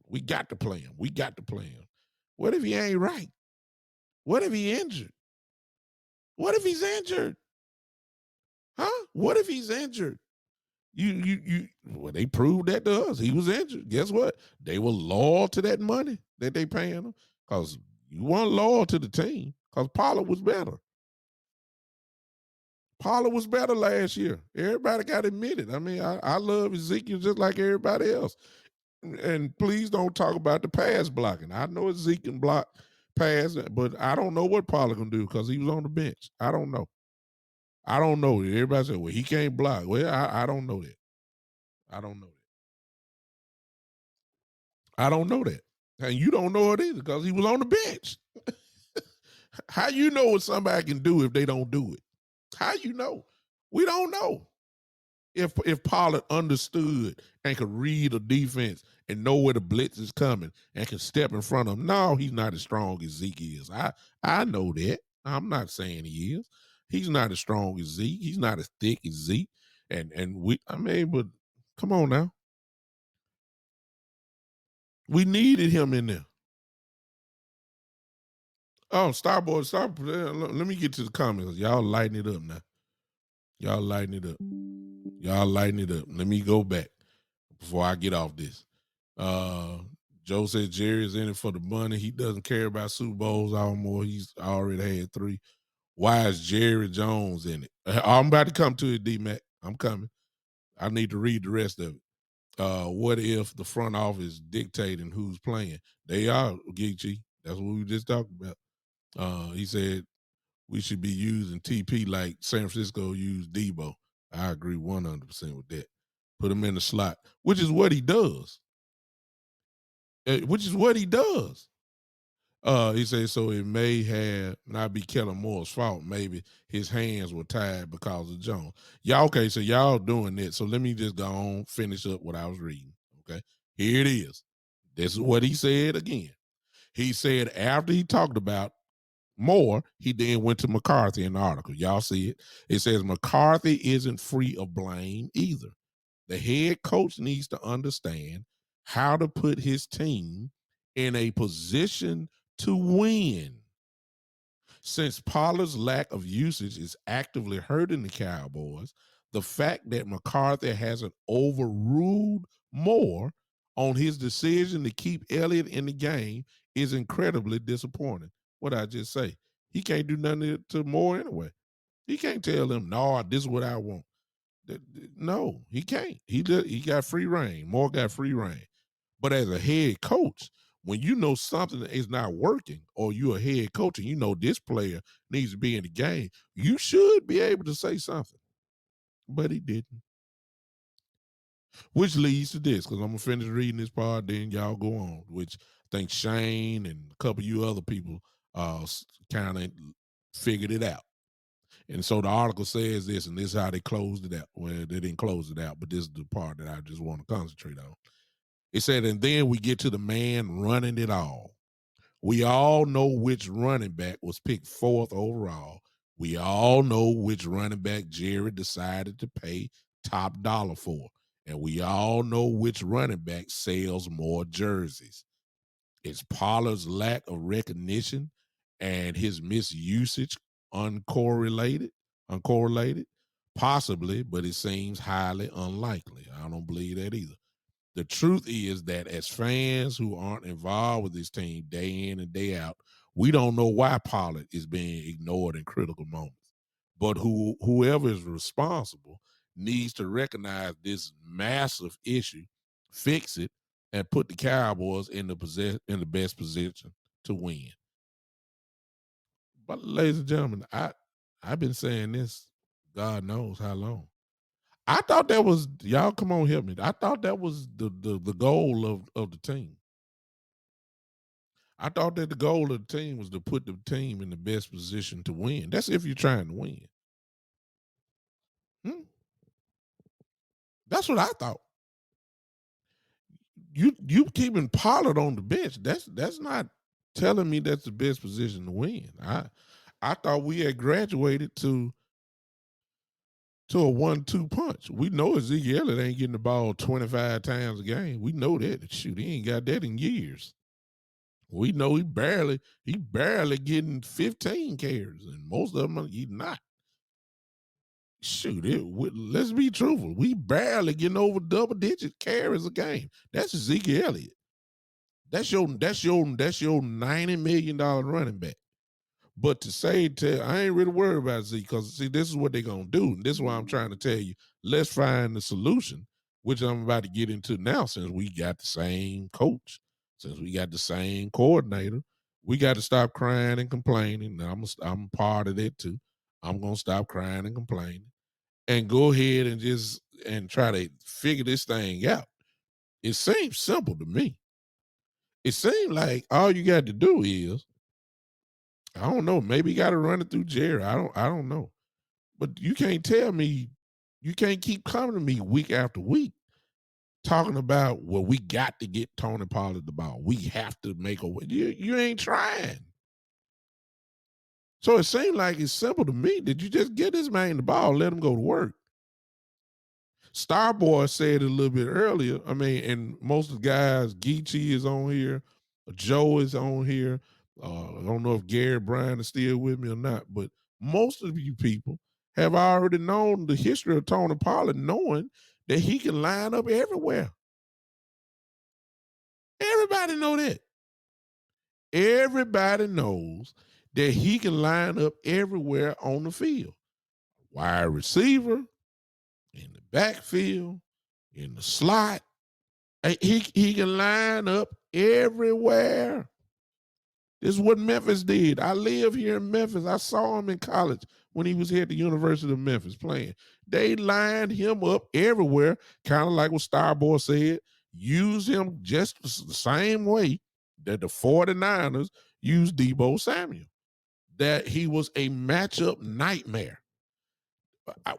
We got to play him. We got to play him. What if he ain't right? What if he injured? What if he's injured? Huh? What if he's injured? Well, they proved that to us. He was injured. Guess what? They were loyal to that money that they paying him because you weren't loyal to the team because Pollard was better. Pollard was better last year. Everybody got admitted. I mean, I love Ezekiel just like everybody else. And please don't talk about the pass blocking. I know Ezekiel can block pass, but I don't know what Pollard can do because he was on the bench. I don't know. I don't know. Everybody said, well, he can't block. Well, I don't know that. I don't know that. I don't know that. And you don't know it either because he was on the bench. How you know what somebody can do if they don't do it? How you know? We don't know. If Pollard understood and could read a defense and know where the blitz is coming and can step in front of him, no, he's not as strong as Zeke is. I know that. I'm not saying he is. He's not as strong as Zeke. He's not as thick as Zeke. And we, I mean, but come on now. We needed him in there. Oh, Starboard, stop. Let me get to the comments. Y'all lighten it up now. Y'all lighten it up. Y'all lighten it up. Let me go back before I get off this. Joe said Jerry is in it for the money. He doesn't care about Super Bowls anymore. He's already had 3. Why is Jerry Jones in it? I'm about to come to it, D-Mac. I'm coming. I need to read the rest of it. What if the front office dictating who's playing? They are, Geechee. That's what we just talked about. He said we should be using TP like San Francisco used Debo. I agree 100% with that. Put him in the slot, which is what he does. Which is what he does. He said, so it may have not be Kellen Moore's fault. Maybe his hands were tied because of Jones. Y'all, okay, so y'all doing that. So let me just go on, finish up what I was reading. Okay. Here it is. This is what he said again. He said after he talked about Moore, he then went to McCarthy in the article. Y'all see it. It says McCarthy isn't free of blame either. The head coach needs to understand how to put his team in a position to win. Since Pollard's lack of usage is actively hurting the Cowboys, the fact that McCarthy hasn't overruled Moore on his decision to keep Elliott in the game is incredibly disappointing. What I just say? He can't do nothing to Moore anyway. He can't tell him, no, this is what I want. No, he can't. He got free reign. Moore got free reign. But as a head coach, when you know something is not working, or you're a head coach and you know this player needs to be in the game, you should be able to say something. But he didn't. Which leads to this, because I'm gonna finish reading this part, then y'all go on. Which I think Shane and a couple of you other people kind of figured it out. And so the article says this, and this is how they closed it out. Well, they didn't close it out, but this is the part that I just want to concentrate on. It said, and then we get to the man running it all. We all know which running back was picked 4th overall. We all know which running back Jerry decided to pay top dollar for. And we all know which running back sells more jerseys. It's Pollard's lack of recognition and his misusage uncorrelated? Possibly, but it seems highly unlikely. I don't believe that either. The truth is that as fans who aren't involved with this team day in and day out, we don't know why Pollard is being ignored in critical moments. But whoever is responsible needs to recognize this massive issue, fix it, and put the Cowboys in the best position to win. But ladies and gentlemen, I've been saying this God knows how long. I thought that was y'all. Come on, help me. I thought that was the goal of the team. I thought that the goal of the team was to put the team in the best position to win. That's if you're trying to win. Hmm? That's what I thought. You keeping Pollard on the bench. That's not telling me that's the best position to win. I thought we had graduated to a 1-2 punch. We know Ezekiel Elliott ain't getting the ball 25 times a game. We know that. Shoot, he ain't got that in years. We know he barely getting 15 carries, and most of them he not. Shoot, let's be truthful. We barely getting over double digit carries a game. That's Ezekiel Elliott. That's your $90 million running back. But I ain't really worried about Zeke because see, this is what they're gonna do. And this is why I'm trying to tell you, let's find the solution, which I'm about to get into now, since we got the same coach, since we got the same coordinator. We got to stop crying and complaining. And I'm part of that too. I'm gonna stop crying and complaining and go ahead and try to figure this thing out. It seems simple to me. It seems like all you got to do is, I don't know, maybe you got to run it through Jerry. I don't know. But you can't tell me, you can't keep coming to me week after week talking about, well, we got to get Tony Pollard the ball. We have to make a way. You ain't trying. So it seems like it's simple to me that you just get this man the ball, let him go to work. Starboy said it a little bit earlier. I mean, and most of the guys, Geechee is on here, Joe is on here. I don't know if Gary Bryan is still with me or not, but most of you people have already known the history of Tony Pollard, knowing that he can line up everywhere. Everybody know that. Everybody knows that he can line up everywhere on the field. Wide receiver, in the backfield, in the slot. He can line up everywhere. This is what Memphis did. I live here in Memphis. I saw him in college when he was here at the University of Memphis playing. They lined him up everywhere, kind of like what Starboy said. Use him just the same way that the 49ers used Deebo Samuel. That he was a matchup nightmare.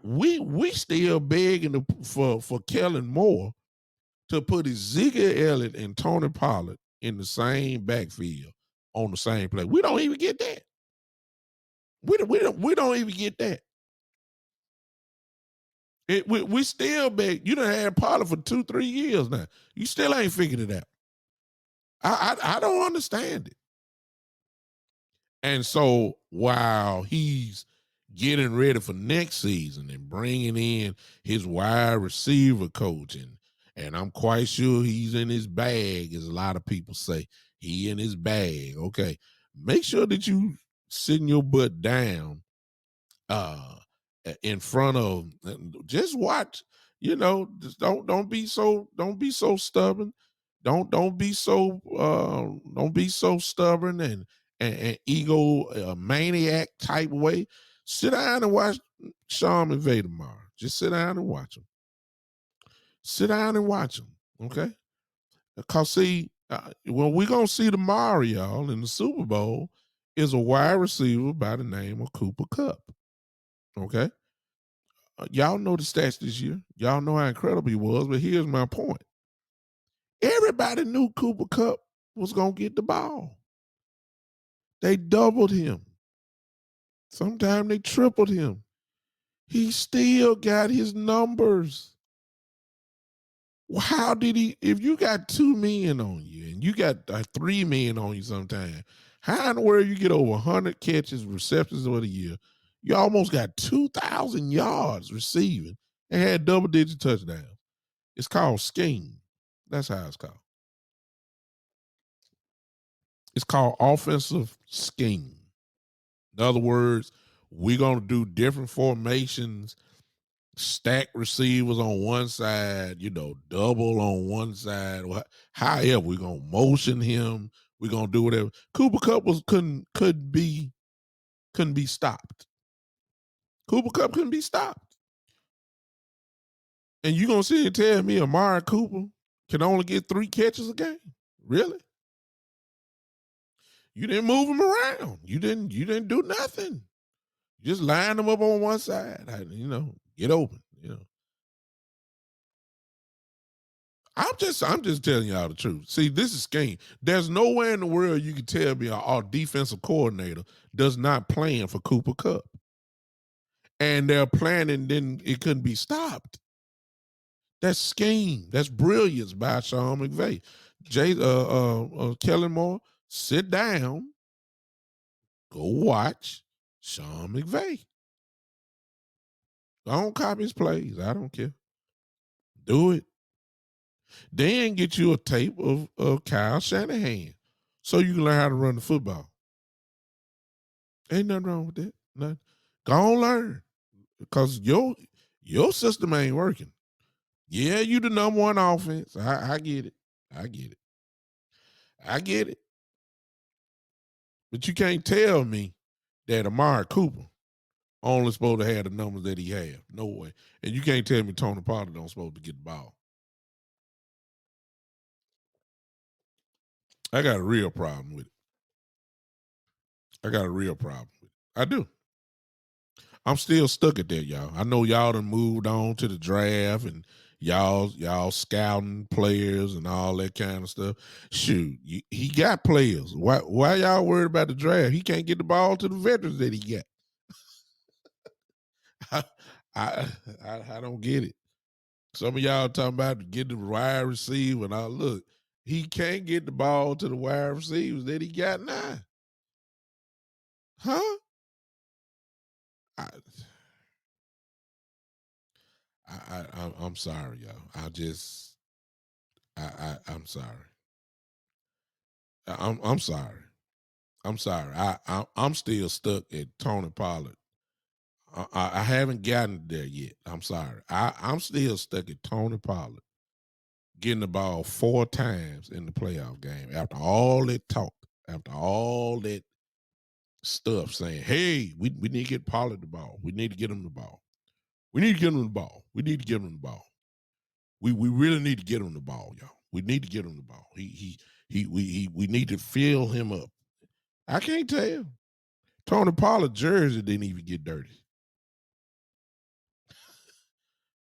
We still begging for Kellen Moore to put Ezekiel Elliott and Tony Pollard in the same backfield on the same play. We don't even get that. We don't even get that. We still beg. You done had Pollard for 2-3 years now. You still ain't figured it out. I don't understand it. And so while he's getting ready for next season and bringing in his wide receiver coach, and I'm quite sure he's in his bag, as a lot of people say. He in his bag. Okay. Make sure that you sitting your butt down in front of, just watch, just don't be so stubborn. Don't be so stubborn and ego maniac type way. Sit down and watch Sean McVay tomorrow. Just sit down and watch him. Sit down and watch him, okay? Because see, when we're going to see tomorrow, y'all, in the Super Bowl, is a wide receiver by the name of Cooper Kupp, okay? Y'all know the stats this year. Y'all know how incredible he was, but here's my point. Everybody knew Cooper Kupp was going to get the ball. They doubled him. Sometimes they tripled him. He still got his numbers. How did he, if you got 2 men on you and you got 3 men on you sometime, how in the world you get over 100 catches, receptions of the year? You almost got 2,000 yards receiving and had double-digit touchdowns. It's called scheme. That's how it's called. It's called offensive scheme. In other words, we're going to do different formations, stack receivers on one side, double on one side. However, we're going to motion him. We're going to do whatever. Cooper Kupp couldn't be stopped. Cooper Kupp couldn't be stopped. And you going to sit and tell me Amari Cooper can only get 3 catches a game? Really? You didn't move him around. You didn't do nothing. You just line them up on one side. Get open. I'm just telling y'all the truth. See, this is scheme. There's nowhere in the world you can tell me our defensive coordinator does not plan for Cooper Kupp. And they're planning, then it couldn't be stopped. That's scheme. That's brilliance by Sean McVay. Kellen Moore, sit down, go watch Sean McVay. Don't copy his plays. I don't care. Do it. Then get you a tape of Kyle Shanahan so you can learn how to run the football. Ain't nothing wrong with that. Nothing. Go on learn. Because your system ain't working. Yeah, you the number one offense. I get it. I get it. I get it. But you can't tell me that Amari Cooper only supposed to have the numbers that he have. No way. And you can't tell me Tony Pollard don't supposed to get the ball. I got a real problem with it. I got a real problem with it. I do. I'm still stuck at that, y'all. I know y'all done moved on to the draft and y'all scouting players and all that kind of stuff. Shoot, he got players. Why y'all worried about the draft? He can't get the ball to the veterans that he got. I don't get it. Some of y'all talking about getting the wide receiver, and I look, he can't get the ball to the wide receivers that he got now. Huh? I, I'm sorry, y'all. I'm sorry. I'm sorry. I'm sorry. I'm still stuck at Tony Pollard. I haven't gotten there yet. I'm sorry. I'm still stuck at Tony Pollard getting the ball 4 times in the playoff game after all that talk, after all that stuff saying, hey, we need to get Pollard the ball. We need to get him the ball. We need to get him the ball. We need to get him the ball. We really need to get him the ball, y'all. We need to get him the ball. We need to fill him up. I can't tell. Tony Pollard jersey didn't even get dirty.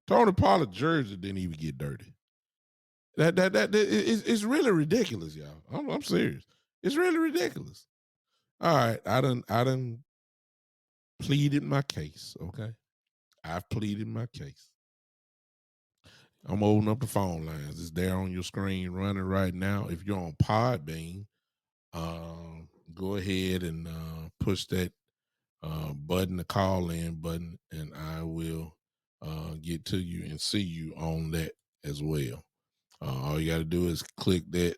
Tony Pollard jersey didn't even get dirty. It's really ridiculous, y'all. I'm serious. It's really ridiculous. All right, I done pleaded my case. Okay, I've pleaded my case. I'm opening up the phone lines. It's there on your screen running right now. If you're on Podbean, go ahead and push that button, the call in button, and I will get to you and see you on that as well. All you got to do is click that.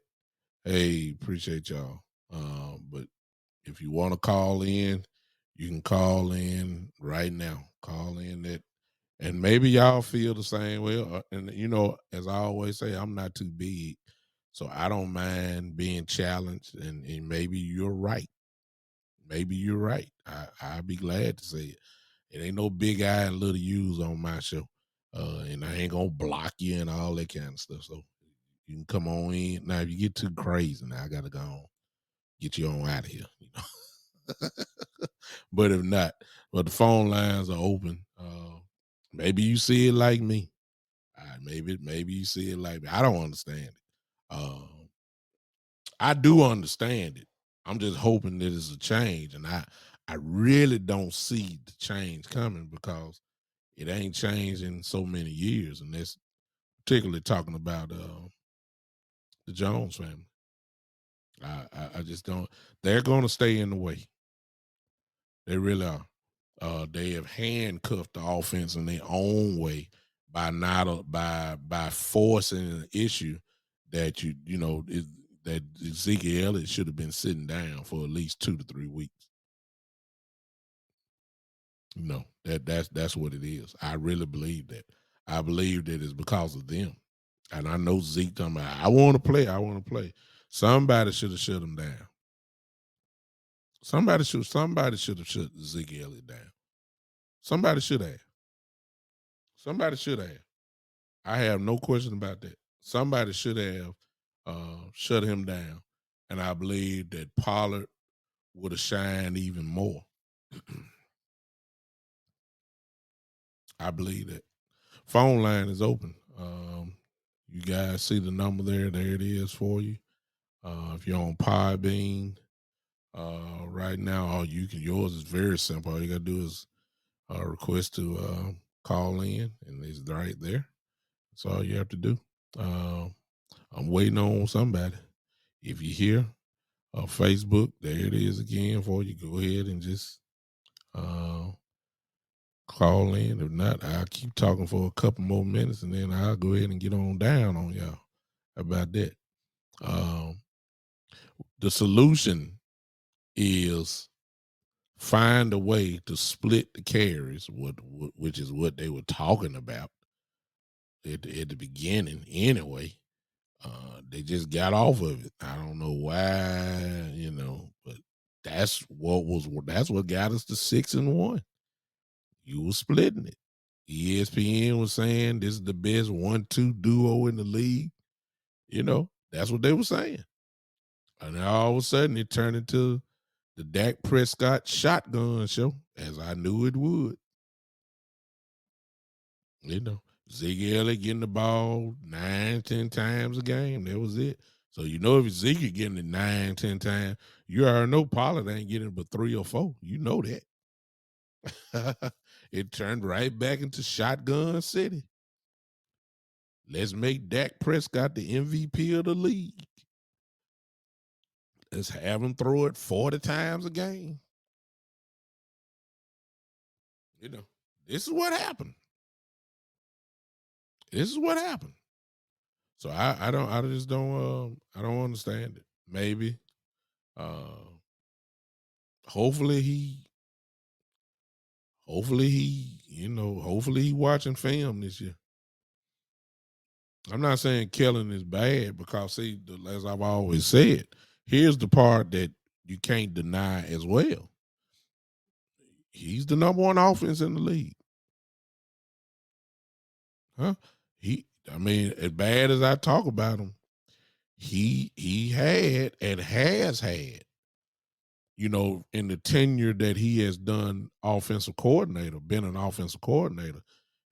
Hey, appreciate y'all. But if you want to call in, you can call in right now. Call in that. And maybe y'all feel the same way. And, as I always say, I'm not too big. So I don't mind being challenged. And maybe you're right. Maybe you're right. I'd be glad to say it. It ain't no big eye and little U's on my show. And I ain't gonna block you and all that kind of stuff. So you can come on in. Now, if you get too crazy, now I gotta go on, get you on out of here. But if not, but the phone lines are open. Maybe you see it like me. Maybe you see it like me. I don't understand it. I do understand it. I'm just hoping that it's a change, and I really don't see the change coming because it ain't changed in so many years, and that's particularly talking about the Jones family. I just don't. They're going to stay in the way. They really are. They have handcuffed the offense in their own way by not by forcing an issue that that Ezekiel Elliott should have been sitting down for at least 2 to 3 weeks. No, that's what it is. I really believe that. I believe that it's because of them. And I know Zeke talking about, I want to play. I want to play. Somebody should have shut him down. Somebody should have shut Zeke Elliott down. Somebody should have. Somebody should have. I have no question about that. Somebody should have shut him down. And I believe that Pollard would have shined even more. I believe that. Phone line is open. You guys see the number there. There it is for you. If you're on Podbean right now, yours is very simple. All you gotta do is request to call in, and it's right there. That's all you have to do. I'm waiting on somebody. If you're here, Facebook. There it is again for you. Go ahead and just uh, call in. If not, I'll keep talking for a couple more minutes and then I'll go ahead and get on down on y'all. How about that? Um, the solution is find a way to split the carries, which is what they were talking about at the beginning anyway. They just got off of it. I don't know why, but that's what got us to 6-1. You were splitting it. ESPN was saying this is the best 1-2 duo in the league. That's what they were saying. And then all of a sudden it turned into the Dak Prescott shotgun show, as I knew it would. Zeke Elliott getting the ball 9-10 times a game. That was it. So if Zeke getting it 9-10 times, you already know Pollard ain't getting it but 3 or 4. You know that. It turned right back into shotgun city. Let's make Dak Prescott the MVP of the league. Let's have him throw it 40 times a game. This is what happened. This is what happened. So I don't understand it. Maybe hopefully he watching film this year. I'm not saying Kellen is bad because as I've always said, here's the part that you can't deny as well. He's the number one offense in the league. Huh? As bad as I talk about him, he had and has had, in the tenure that he has done been an offensive coordinator,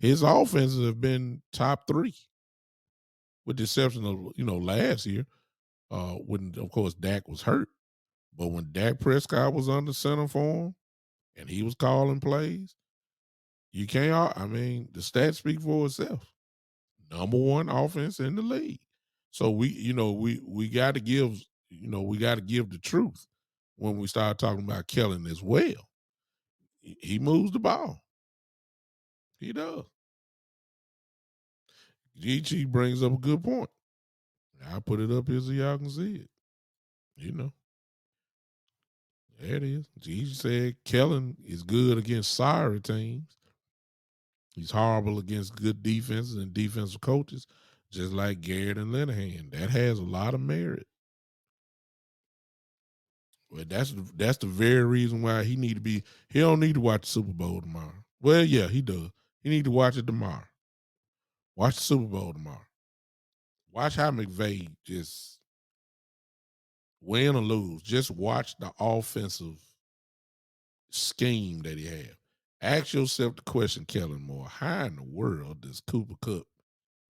his offenses have been top 3, with the exception of, last year, when, of course, Dak was hurt. But when Dak Prescott was under center for him and he was calling plays, you can't, the stats speak for itself. Number one offense in the league. So we got to give, the truth when we start talking about Kellen as well. He moves the ball. He does. GG brings up a good point. I'll put it up here so y'all can see it. There it is. GG said Kellen is good against sorry teams. He's horrible against good defenses and defensive coaches, just like Garrett and Linehan. That has a lot of merit. Well, that's the very reason why he don't need to watch the Super Bowl tomorrow. Well, yeah, he does. He need to watch it tomorrow. Watch the Super Bowl tomorrow. Watch how McVay just win or lose. Just watch the offensive scheme that he had. Ask yourself the question, Kellen Moore, how in the world does Cooper Kupp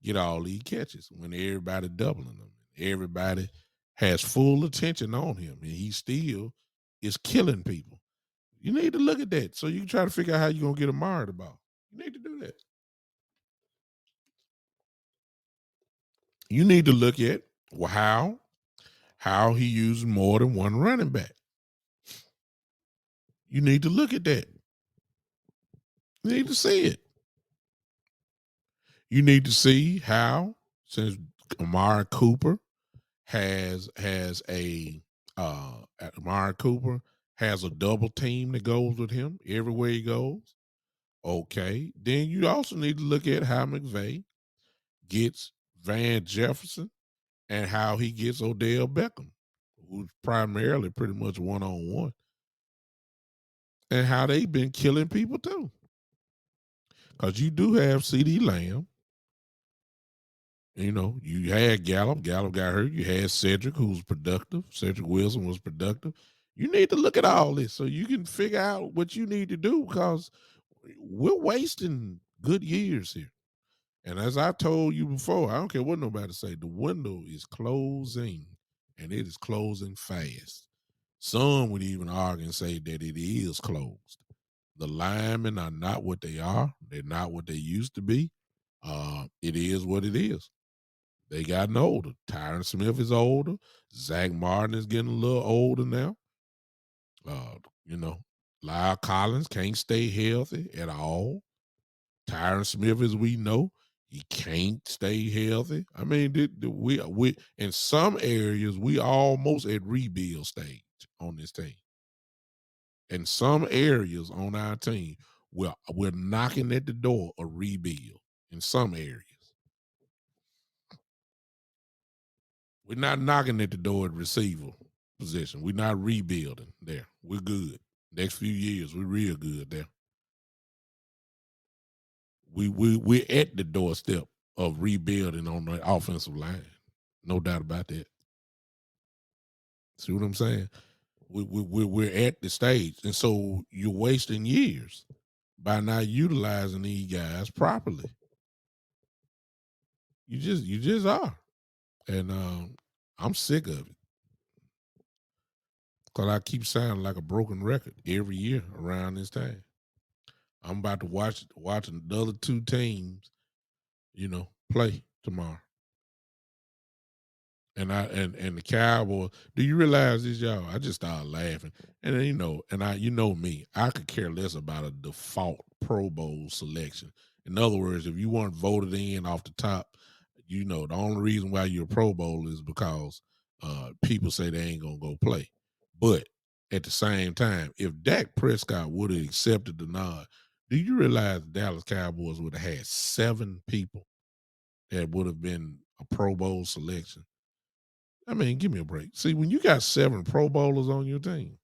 get all these catches when everybody doubling them? Everybody has full attention on him, and he still is killing people. You need to look at that so you can try to figure out how you're going to get Amari the ball. You need to do that. You need to look at how he uses more than one running back. You need to look at that. You need to see it. You need to see how, since Amari Cooper has Amari Cooper has a double team that goes with him everywhere he goes. Okay. Then you also need to look at how McVay gets Van Jefferson and how he gets Odell Beckham, who's primarily pretty much one-on-one, and how they've been killing people too. Because you do have CeeDee Lamb. You had Gallup. Gallup got hurt. You had Cedric, who was productive. Cedric Wilson was productive. You need to look at all this so you can figure out what you need to do, because we're wasting good years here. And as I told you before, I don't care what nobody say, the window is closing, and it is closing fast. Some would even argue and say that it is closed. The linemen are not what they are. They're not what they used to be. It is what it is. They gotten older. Tyron Smith is older. Zach Martin is getting a little older now. Uh, you know, Lyle Collins can't stay healthy at all. Tyron Smith, as we know, he can't stay healthy. I mean, we in some areas we almost at rebuild stage on this team. In some areas on our team, we're knocking at the door of rebuild in some areas. We're not knocking at the door at receiver position. We're not rebuilding there. We're good. Next few years, we're real good there. We're at the doorstep of rebuilding on the offensive line. No doubt about that. See what I'm saying? We're at the stage, and so you're wasting years by not utilizing these guys properly. You just are, and I'm sick of it because I keep sounding like a broken record every year around this time. I'm about to watch the other two teams, play tomorrow. And the Cowboys, do you realize this, y'all? I just started laughing. And then, you know me, I could care less about a default Pro Bowl selection. In other words, if you weren't voted in off the top, the only reason why you're a Pro Bowl is because people say they ain't gonna go play. But at the same time, if Dak Prescott would have accepted the nod, do you realize the Dallas Cowboys would have had 7 people that would have been a Pro Bowl selection? I mean, give me a break. See, when you got 7 Pro Bowlers on your team,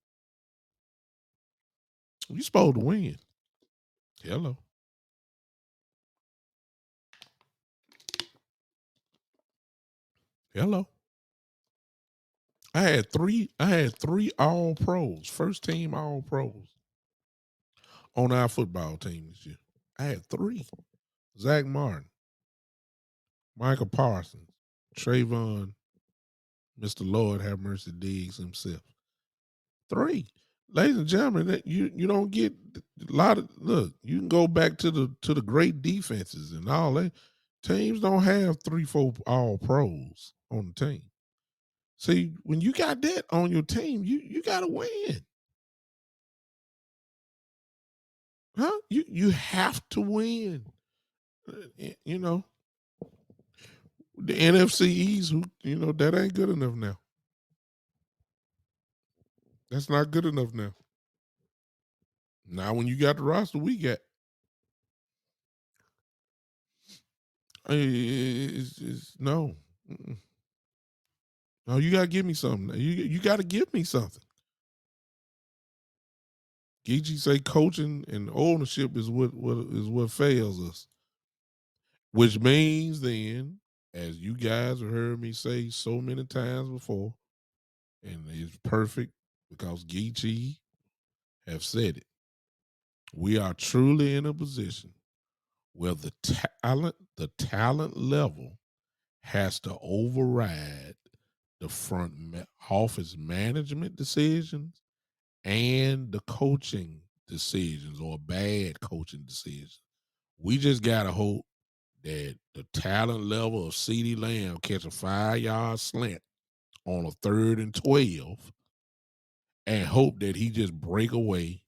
you supposed to win. Hello. Hello. I had three all pros, first team all pros on our football team this year. I had 3. Zach Martin, Michael Parsons, Trayvon, Mr. Lord have mercy Diggs himself. 3. Ladies and gentlemen, that you don't get a lot of look, you can go back to the great defenses and all that. Teams don't have 3, 4 all pros on the team. See, when you got that on your team, you gotta win. Huh? You have to win. You know, the NFCs that ain't good enough now. That's not good enough now. Now when you got the roster we got, no. Mm-mm. No, you gotta give me something. You gotta give me something. Geechee say coaching and ownership is what fails us. Which means then, as you guys have heard me say so many times before, and it's perfect because Geechee have said it. We are truly in a position where the talent level has to override the front office management decisions and the coaching decisions or bad coaching decisions. We just gotta hope that the talent level of CeeDee Lamb catch a 5-yard slant on a 3rd and 12 and hope that he just break away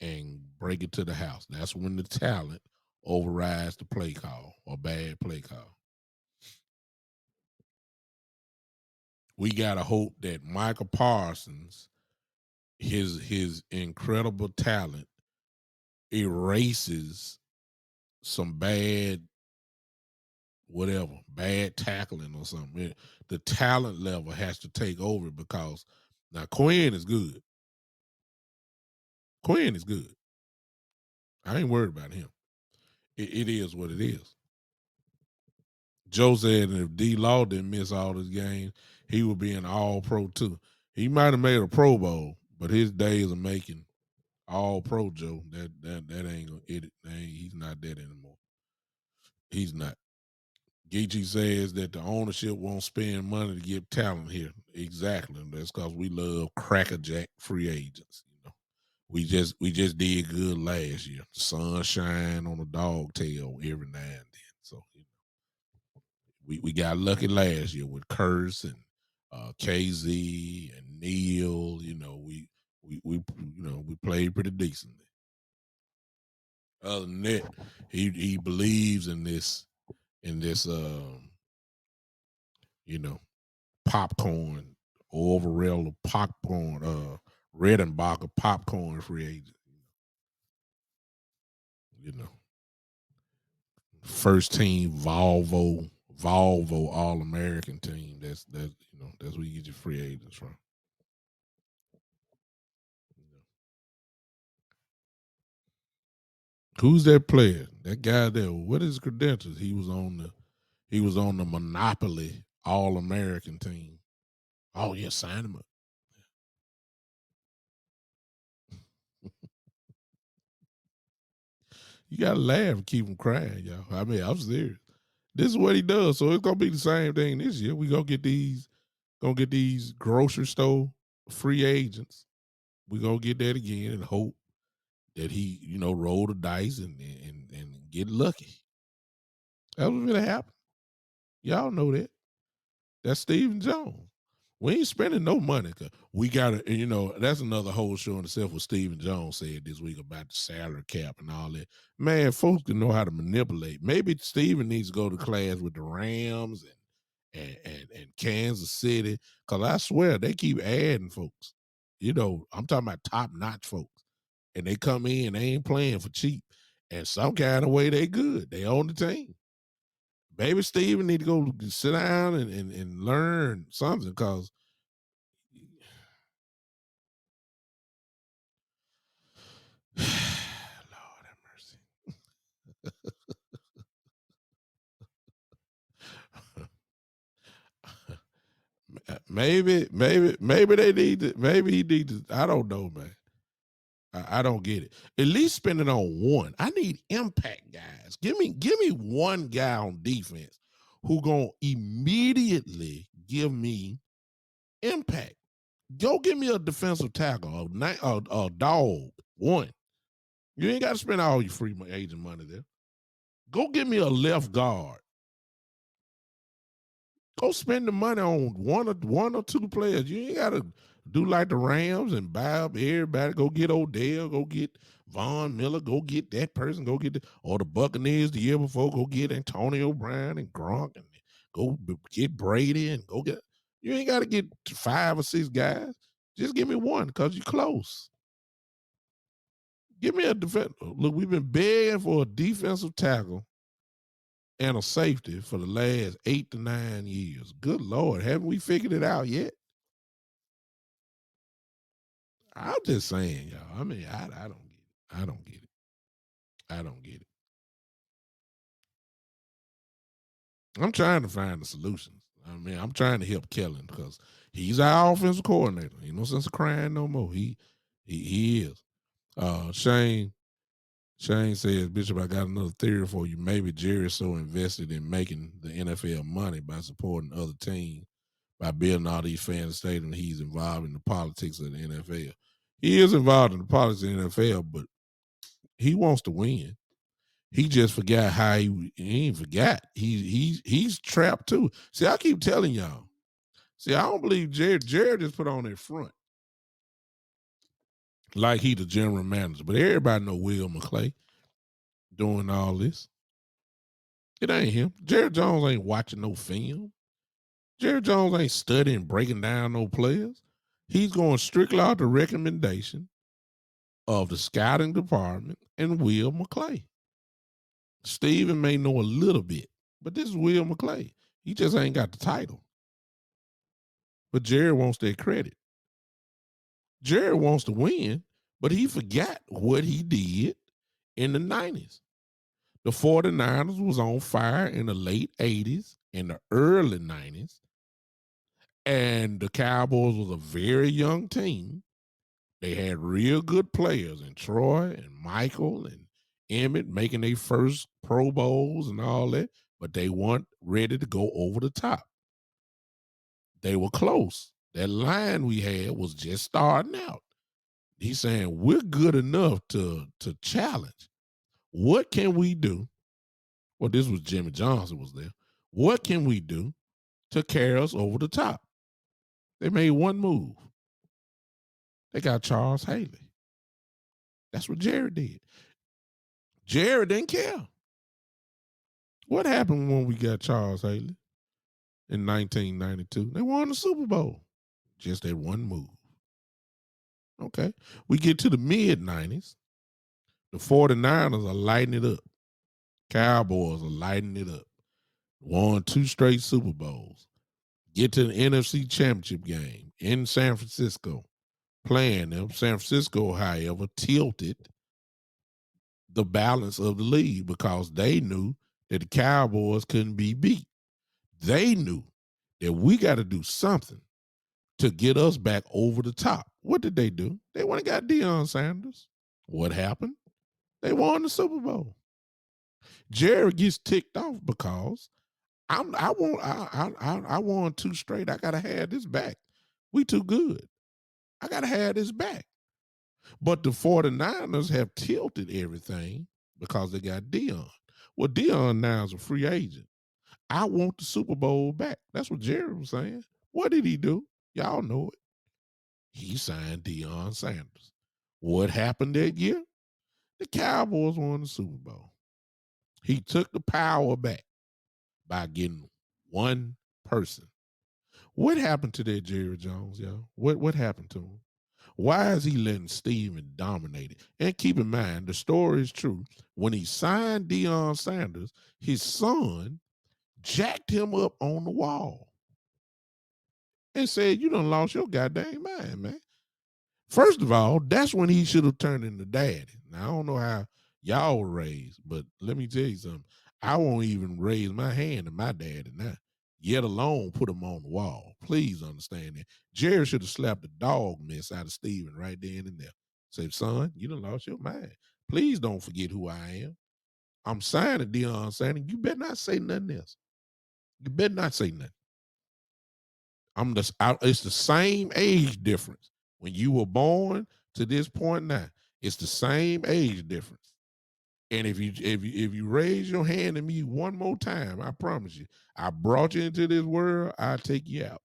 and break it to the house. That's when the talent overrides the play call or bad play call. We gotta hope that Michael Parsons, his incredible talent, erases some bad bad tackling or something. The talent level has to take over because now Quinn is good. Quinn is good. I ain't worried about him. It is what it is. Joe said if D Law didn't miss all his games, he would be an all pro too. He might have made a Pro Bowl, but his days of making all pro Joe, that ain't gonna he's not that anymore. He's not. Geechee says that the ownership won't spend money to get talent here. Exactly. That's because we love crackerjack free agents. We just did good last year. Sunshine on a dog tail every now and then. So We got lucky last year with Curse and KZ and Neil. We played pretty decently. Other than that, he believes in this you know popcorn Overall popcorn Redenbacher popcorn free agent. You know, first team Volvo All American team. That's where you get your free agents from. Who's that player? That guy there. What is his credentials? He was on the Monopoly All American team. Oh yeah, sign him up. You gotta laugh and keep him crying, y'all. I mean, I'm serious. This is what he does. So it's gonna be the same thing this year. We gonna get these grocery store free agents. We gonna get that again and hope that he, roll the dice and get lucky. That's what's gonna happen. Y'all know that. That's Stephen Jones. We ain't spending no money. We got to, that's another whole show in itself what Stephen Jones said this week about the salary cap and all that. Man, folks can know how to manipulate. Maybe Stephen needs to go to class with the Rams and Kansas City, because I swear they keep adding folks. I'm talking about top-notch folks. And they come in, they ain't playing for cheap. And some kind of way they good. They own the team. Baby Steven need to go sit down and learn something, because Lord have mercy. Maybe they need to. Maybe he need to. I don't know, man. I don't get it. At least spend it on one. I need impact guys. Give me one guy on defense who gonna immediately give me impact. Go give me a defensive tackle, a dog, one. You ain't got to spend all your free agent money there. Go get me a left guard. Go spend the money on one or two players. You ain't got to do like the Rams and buy up everybody. Go get Odell. Go get Von Miller. Go get that person. Or the Buccaneers the year before. Go get Antonio Brown and Gronk, and go get Brady and go get. You ain't got to get 5 or 6 guys. Just give me one, because you're close. Give me a defense. Look, we've been begging for a defensive tackle and a safety for the last 8 to 9 years. Good Lord, haven't we figured it out yet? I'm just saying, y'all. I mean, I don't get it. I don't get it. I don't get it. I'm trying to find the solutions. I mean, I'm trying to help Kellen, because he's our offensive coordinator. Ain't no sense of crying no more. He is. Shane says, Bishop, I got another theory for you. Maybe Jerry's so invested in making the NFL money by supporting other teams, by building all these fans stadiums, he's involved in the politics of the NFL. He is involved in the politics of the NFL, but he wants to win. He just forgot how he ain't forgot. He's trapped too. See, I keep telling y'all. See, I don't believe Jared just put on that front like he the general manager, but everybody know Will McClay doing all this. It ain't him. Jerry Jones ain't watching no film. Jerry Jones ain't studying, breaking down no players. He's going strictly out the recommendation of the scouting department and Will McClay. Steven may know a little bit, but this is Will McClay. He just ain't got the title. But Jerry wants that credit. Jerry wants to win, but he forgot what he did in the 90s. The 49ers was on fire in the late 80s and the early 90s. And the Cowboys was a very young team. They had real good players in Troy and Michael and Emmett making their first Pro Bowls and all that, but they weren't ready to go over the top. They were close. That line we had was just starting out. He's saying we're good enough to challenge. What can we do? Well, this was Jimmy Johnson was there. What can we do to carry us over the top? They made one move. They got Charles Haley. That's what Jerry did. Jerry didn't care. What happened when we got Charles Haley in 1992? They won the Super Bowl. Just that one move. Okay. We get to the mid 90s. The 49ers are lighting it up. Cowboys are lighting it up. Won 2 straight Super Bowls. Get to the NFC Championship game in San Francisco. Playing them. San Francisco, however, tilted the balance of the league because they knew that the Cowboys couldn't be beat. They knew that we got to do something to get us back over the top. What did they do? They went and got Deion Sanders. What happened? They won the Super Bowl. Jerry gets ticked off because I won 2 straight. I gotta have this back. We too good. I gotta have this back. But the 49ers have tilted everything because they got Deion. Well, Deion now is a free agent. I want the Super Bowl back. That's what Jerry was saying. What did he do? Y'all know it. He signed Deion Sanders. What happened that year? The Cowboys won the Super Bowl. He took the power back by getting one person. What happened to that Jerry Jones, y'all? What happened to him? Why is he letting Steven dominate it? And keep in mind, the story is true. When he signed Deion Sanders, his son jacked him up on the wall and said, "You done lost your goddamn mind, man." First of all, that's when he should have turned into daddy. Now, I don't know how y'all were raised, but let me tell you something. I won't even raise my hand to my daddy now, yet alone put him on the wall. Please understand that. Jerry should have slapped the dog mess out of Steven right then and there. Say, son, you done lost your mind. Please don't forget who I am. I'm signing Deion Sanders. You better not say nothing else. You better not say nothing. It's the same age difference. When you were born to this point now, it's the same age difference. And if you raise your hand at me one more time, I promise you, I brought you into this world, I'll take you out.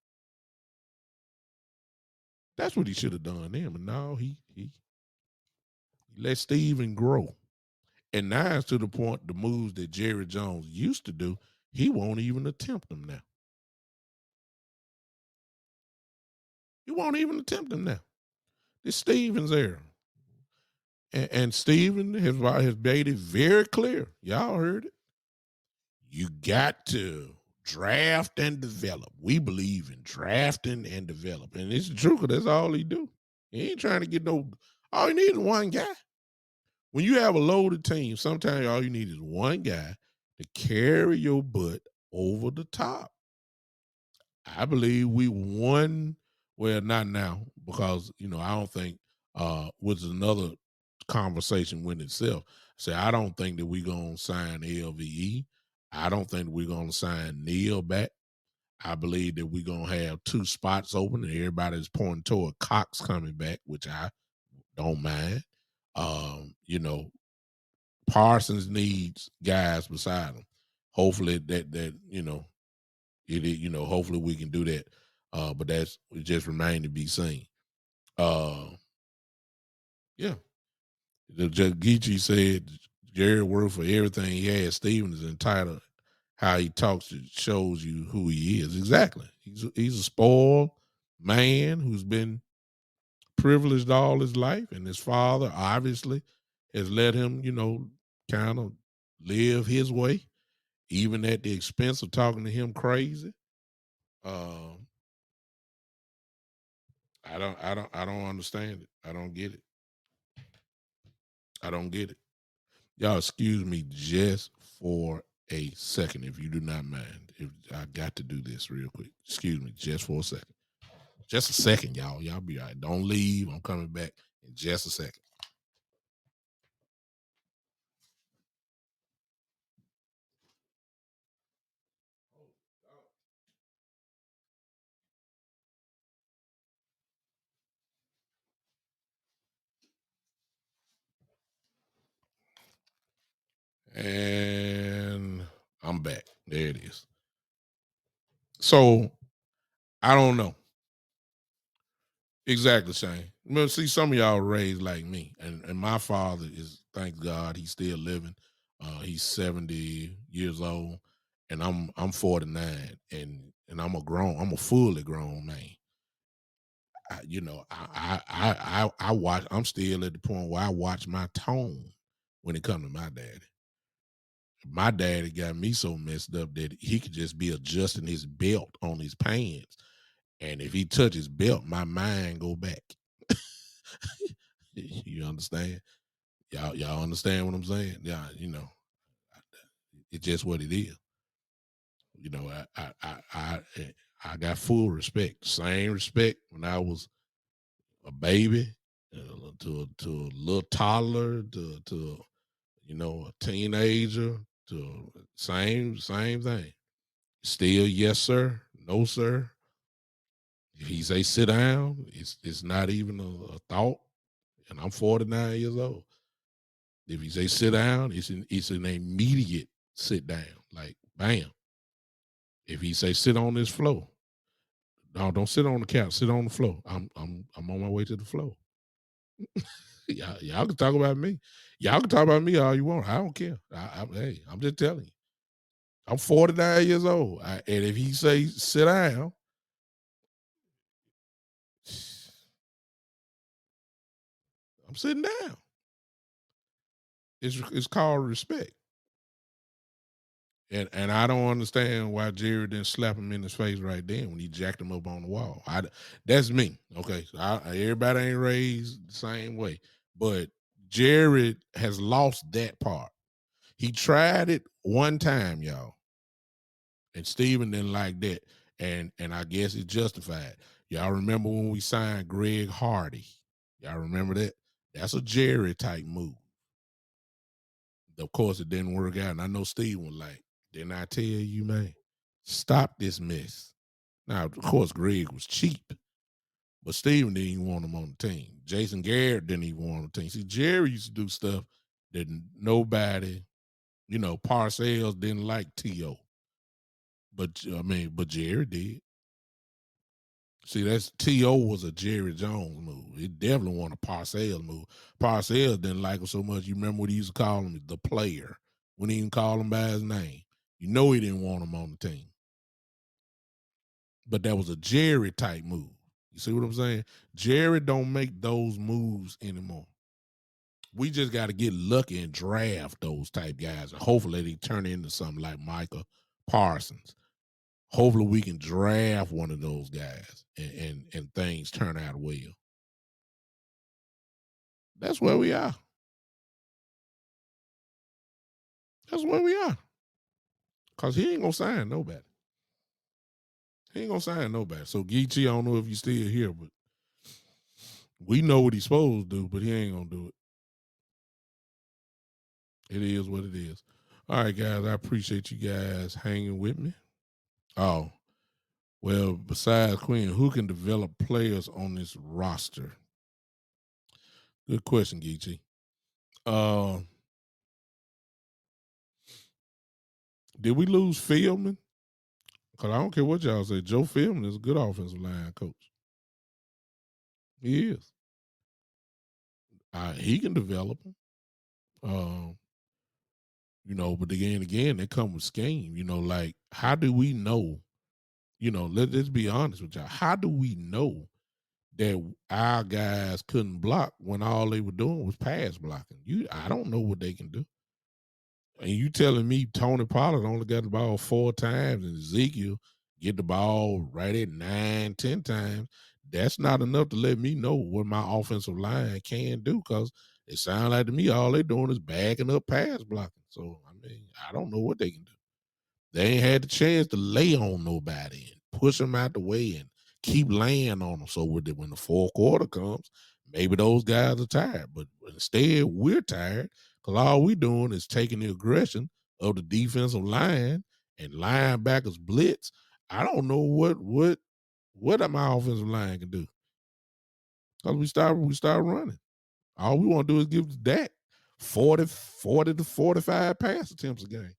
That's what he should have done then. But no, he let Steven grow. And now it's to the point the moves that Jerry Jones used to do, he won't even attempt them now. He won't even attempt them now. It's Steven's era. And Steven has made it very clear. Y'all heard it. You got to draft and develop. We believe in drafting and develop. And it's true because that's all he do. He ain't trying to get no, all you need is one guy. When you have a loaded team, sometimes all you need is one guy to carry your butt over the top. I believe we won. Well, not now because I don't think which is another conversation within itself. Say I don't think that we're gonna sign LVE. I don't think we're gonna sign Neil back. I believe that we're gonna have 2 spots open and everybody's pointing toward Cox coming back, which I don't mind. You know, Parsons needs guys beside him. Hopefully hopefully we can do that. But it just remains to be seen. Yeah. Geechee said Jerry worked for everything he had. Steven is entitled. How he talks shows you who he is. Exactly. He's a spoiled man who's been privileged all his life, and his father obviously has let him, kind of live his way, even at the expense of talking to him crazy. Um, I don't understand it. I don't get it. I don't get it. Y'all excuse me just for a second, if you do not mind. If I got to do this real quick. Excuse me just for a second. Just a second, y'all. Y'all be all right. Don't leave. I'm coming back in just a second. And I'm back. There it is. So I don't know. Exactly, Shane. Well, see, some of y'all were raised like me, and my father is, thank God, he's still living. He's 70 years old, and I'm 49, and I'm a fully grown man. I watch. I'm still at the point where I watch my tone when it comes to my daddy. My daddy got me so messed up that he could just be adjusting his belt on his pants, and if he touch his belt, my mind go back. You understand? Y'all understand what I'm saying? Yeah, it's just what it is. You know, I got full respect, same respect when I was a baby, to a little toddler, to a teenager, to same thing. Still, yes sir, no sir. If he say sit down, it's not even a thought. And I'm 49 years old. If he say sit down, it's an immediate sit down, like bam. If he say sit on this floor, no, don't sit on the couch, sit on the floor. I'm on my way to the floor. Y'all can talk about me. Y'all can talk about me all you want. I don't care. Hey, I'm just telling you. I'm 49 years old, and if he say sit down, I'm sitting down. It's called respect. And I don't understand why Jerry didn't slap him in his face right then when he jacked him up on the wall. That's me. Okay, so everybody ain't raised the same way, but Jerry has lost that part. He tried it one time, y'all, and Steven didn't like that, and I guess it's justified. Y'all remember when we signed Greg Hardy? Y'all remember that? That's a Jerry type move. Of course, it didn't work out. And I know Steve was like, didn't I tell you, man? Stop this mess. Now, of course, Greg was cheap, but Steven didn't even want him on the team. Jason Garrett didn't even want him on the team. See, Jerry used to do stuff that nobody, Parcells didn't like T.O. But Jerry did. See, that's T.O. was a Jerry Jones move. He definitely wanted a Parcells move. Parcells didn't like him so much. You remember what he used to call him? The player. Wouldn't even call him by his name. You know he didn't want him on the team. But that was a Jerry type move. You see what I'm saying? Jerry don't make those moves anymore. We just got to get lucky and draft those type guys. And hopefully they turn into something like Micah Parsons. Hopefully we can draft one of those guys and things turn out well. That's where we are. That's where we are. Cause he ain't gonna sign nobody. He ain't gonna sign nobody. So Geechee, I don't know if you still here, but we know what he's supposed to do, but he ain't gonna do it. It is what it is. All right, guys. I appreciate you guys hanging with me. Oh, well, besides Quinn, who can develop players on this roster? Good question, Geechee. Did we lose Fieldman? Because I don't care what y'all say. Joe Fieldman is a good offensive line coach. He is. He can develop them. Um, but again, they come with scheme. Like how do we know? Let's be honest with y'all. How do we know that our guys couldn't block when all they were doing was pass blocking? I don't know what they can do. And you telling me Tony Pollard only got the ball 4 times and Ezekiel get the ball right at 9, 10 times. That's not enough to let me know what my offensive line can do because it sounds like to me all they're doing is backing up pass blocking. So, I don't know what they can do. They ain't had the chance to lay on nobody and push them out the way and keep laying on them. So when the fourth quarter comes, maybe those guys are tired. But instead, we're tired because all we're doing is taking the aggression of the defensive line and linebackers blitz. I don't know what my offensive line can do. Because we start running. All we want to do is give Dak 40 to 45 pass attempts a game.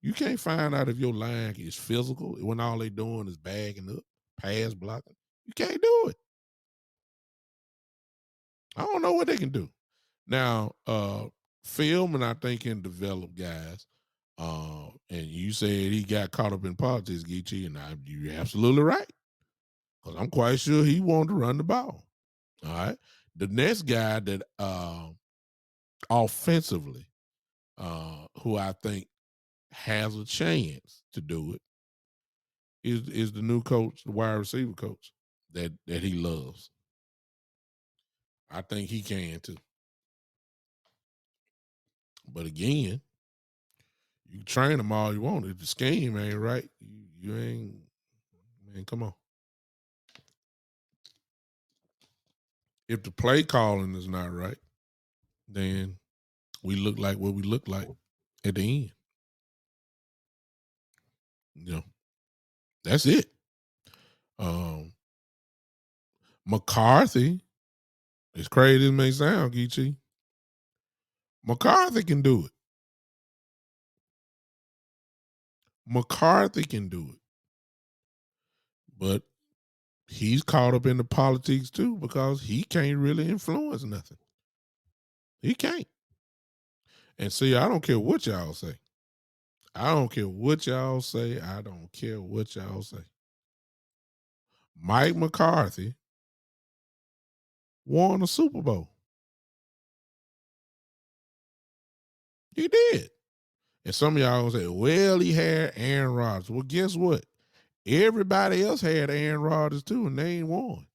You can't find out if your line is physical when all they doing is bagging up, pass blocking. You can't do it. I don't know what they can do. Now, Philman, I think, can develop guys. And you said he got caught up in politics, Geechee, and you're absolutely right. Because I'm quite sure he wanted to run the ball. All right. The next guy that offensively, who I think has a chance to do it is the new coach, the wide receiver coach that he loves. I think he can too. But again, you can train them all you want. If the scheme ain't right, you ain't, man, come on. If the play calling is not right, then we look like what we look like at the end. You know, that's it. McCarthy, as crazy as it may sound, Geechee, McCarthy can do it. McCarthy can do it. But he's caught up in the politics too because he can't really influence nothing. He can't. And see, I don't care what y'all say. I don't care what y'all say. I don't care what y'all say. Mike McCarthy won a Super Bowl. He did. And some of y'all gonna say, well, he had Aaron Rodgers. Well, guess what? Everybody else had Aaron Rodgers too, and they ain't won.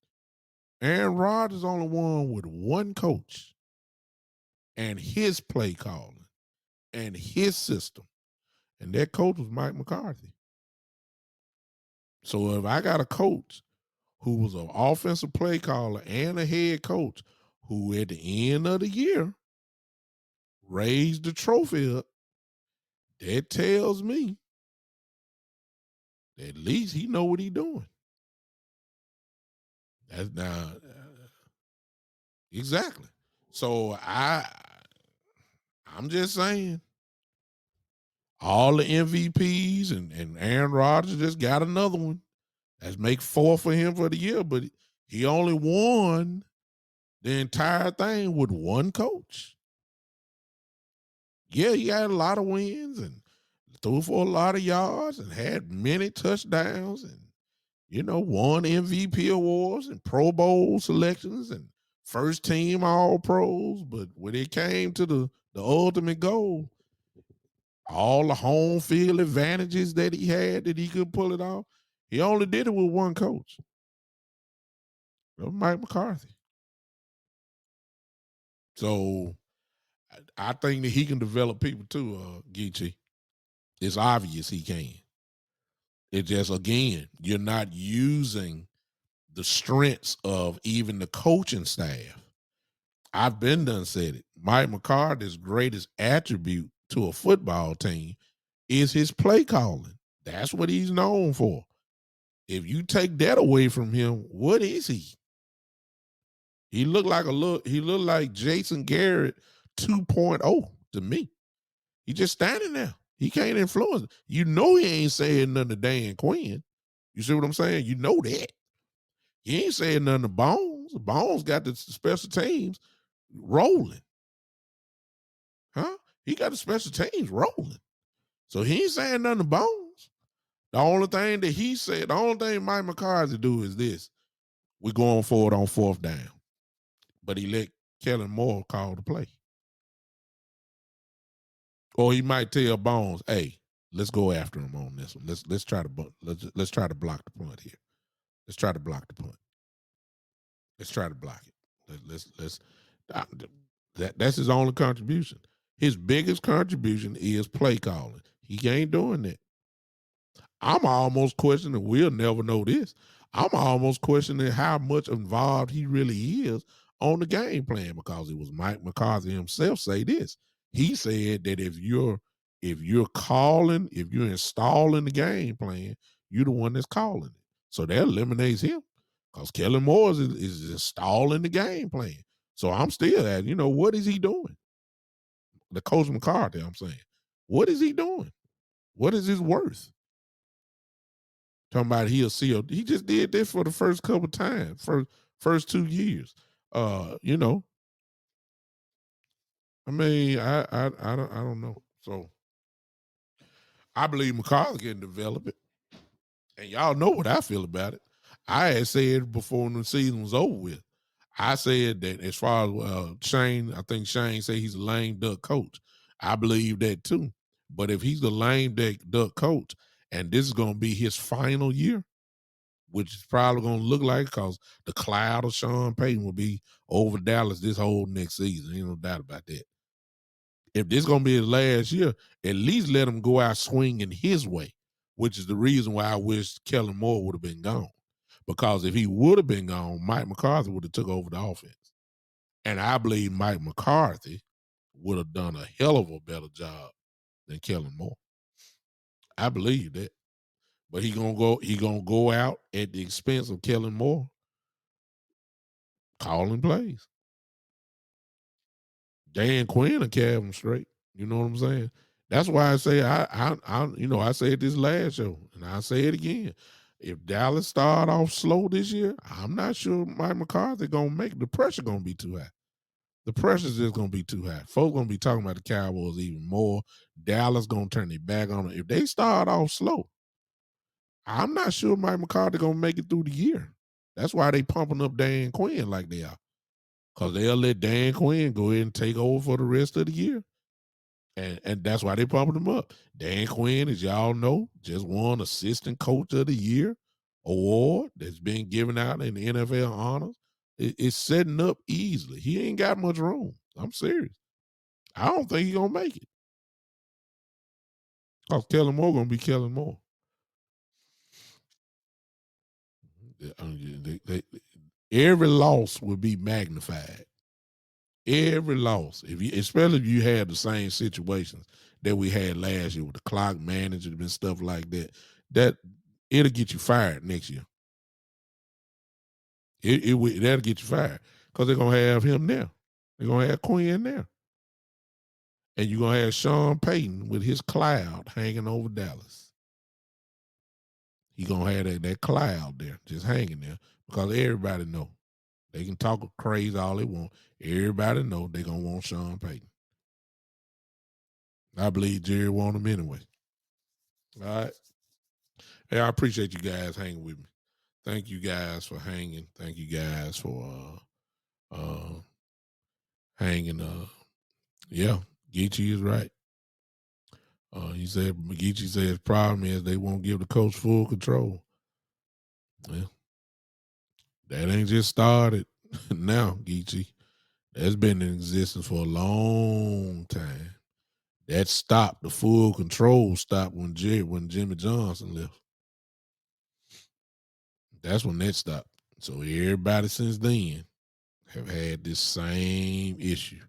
Aaron Rodgers only won with one coach and his play calling and his system. And that coach was Mike McCarthy. So if I got a coach who was an offensive play caller and a head coach who at the end of the year raised the trophy up, that tells me that at least he know what he doing. That's now exactly. So I'm just saying, all the MVPs and Aaron Rodgers just got another one. That's make 4 for him for the year, but he only won the entire thing with one coach. Yeah, he had a lot of wins and threw for a lot of yards and had many touchdowns and, won MVP awards and Pro Bowl selections and first team All Pros. But when it came to the ultimate goal, all the home field advantages that he had that he could pull it off, he only did it with one coach. Mike McCarthy. So I think that he can develop people too, Geechee. It's obvious he can. It just, again, you're not using the strengths of even the coaching staff. I've been done said it. Mike McCarthy's greatest attribute to a football team is his play calling. That's what he's known for. If you take that away from him, what is he? He looked like Jason Garrett 2.0 to me. He just standing there. He can't influence. You know he ain't saying nothing to Dan Quinn. You see what I'm saying? You know that. He ain't saying nothing to Bones. Bones got the special teams rolling. Huh? He got the special teams rolling. So he ain't saying nothing to Bones. The only thing that he said, the only thing Mike McCarthy do is this. We're going for it on 4th down. But he let Kellen Moore call the play. Or he might tell Bones, hey, let's go after him on this one. Let's try to block the punt here. Let's try to block the punt. Let's try to block it. That's his only contribution. His biggest contribution is play calling. He ain't doing that. I'm almost questioning, we'll never know this. I'm almost questioning how much involved he really is on the game plan, because it was Mike McCarthy himself say this. He said that if you're installing the game plan, you're the one that's calling it. So that eliminates him, because Kellen Moore is installing the game plan. So I'm still at, what is he doing? The coach McCarthy, I'm saying. What is he doing? What is his worth? Talking about he'll see he just did this for the first couple times, first 2 years. You know, I mean, I don't know. So I believe McCarthy can develop it. And y'all know what I feel about it. I had said before the season was over with. I said that as far as Shane, I think Shane said he's a lame duck coach. I believe that too. But if he's a lame duck coach, and this is going to be his final year, which is probably going to look like because the cloud of Sean Payton will be over Dallas this whole next season. Ain't no doubt about that. If this is going to be his last year, at least let him go out swinging his way, which is the reason why I wish Kellen Moore would have been gone. Because if he would have been gone, Mike McCarthy would have took over the offense. And I believe Mike McCarthy would have done a hell of a better job than Kellen Moore. I believe that. But he gonna go out at the expense of Kellen Moore calling plays. Dan Quinn will carry him straight. You know what I'm saying? That's why I say I said this last show, and I say it again. If Dallas start off slow this year, I'm not sure Mike McCarthy gonna make the pressure gonna be too high. The pressure's just gonna be too high. Folks gonna be talking about the Cowboys even more. Dallas gonna turn their back on it. If they start off slow, I'm not sure Mike McCarthy gonna make it through the year. That's why they pumping up Dan Quinn like they are. Because they'll let Dan Quinn go ahead and take over for the rest of the year. And that's why they pumping him up. Dan Quinn, as y'all know, just won Assistant Coach of the Year award that's been given out in the NFL honors. It's setting up easily. He ain't got much room. I'm serious. I don't think he's gonna make it. Because Kellen Moore gonna be Kellen Moore. Every loss will be magnified. Every loss, especially if you had the same situations that we had last year with the clock management and stuff like that, that it'll get you fired next year. That'll get you fired because they're gonna have him there. They're gonna have Quinn there, and you're gonna have Sean Payton with his cloud hanging over Dallas. He gonna have that cloud there just hanging there because everybody know they can talk crazy all they want. Everybody know they gonna want Sean Payton. I believe Jerry want him anyway. All right. Hey, I appreciate you guys hanging with me. Thank you guys for hanging. Thank you guys for hanging. Yeah, Geechee is right. He said Geechee said his problem is they won't give the coach full control. Well, that ain't just started now, Geechee. That's been in existence for a long time. That stopped. The full control stopped when Jimmy Johnson left. That's when that stopped. So everybody since then have had this same issue.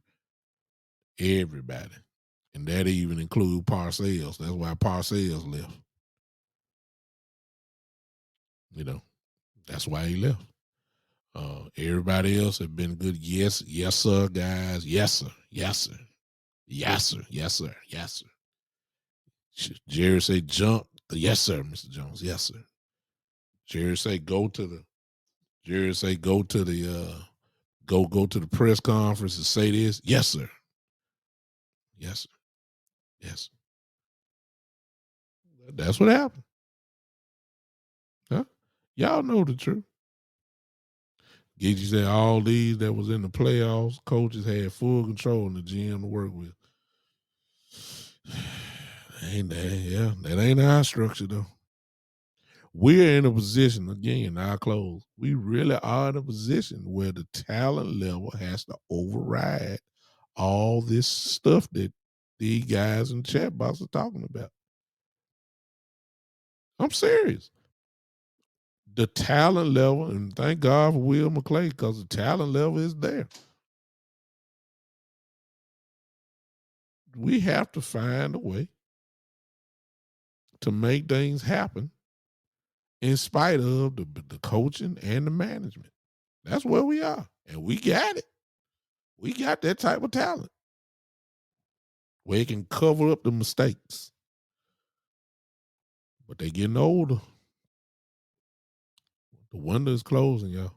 Everybody. And that even include Parcells. That's why Parcells left. You know, that's why he left. Everybody else have been good. Yes, sir, guys. Yes, sir. Yes, sir. Yes, sir. Yes, sir. Yes, sir. Jerry say jump. Yes, sir, Mr. Jones. Yes, sir. Jerry say go to the. Jerry say go to the. Go to the press conference and say this. Yes, sir. Yes, sir. Yes. That's what happened. Huh? Y'all know the truth. Gidgy said all these that was in the playoffs, coaches had full control in the GM to work with. Ain't that, yeah, that ain't our structure though. We're in a position, again, our close. We really are in a position where the talent level has to override all this stuff that these guys in the chat box are talking about. I'm serious. The talent level, and thank God for Will McClay, because the talent level is there. We have to find a way to make things happen in spite of the coaching and the management. That's where we are. And we got it. We got that type of talent where it can cover up the mistakes. but they getting older. The window is closing, y'all.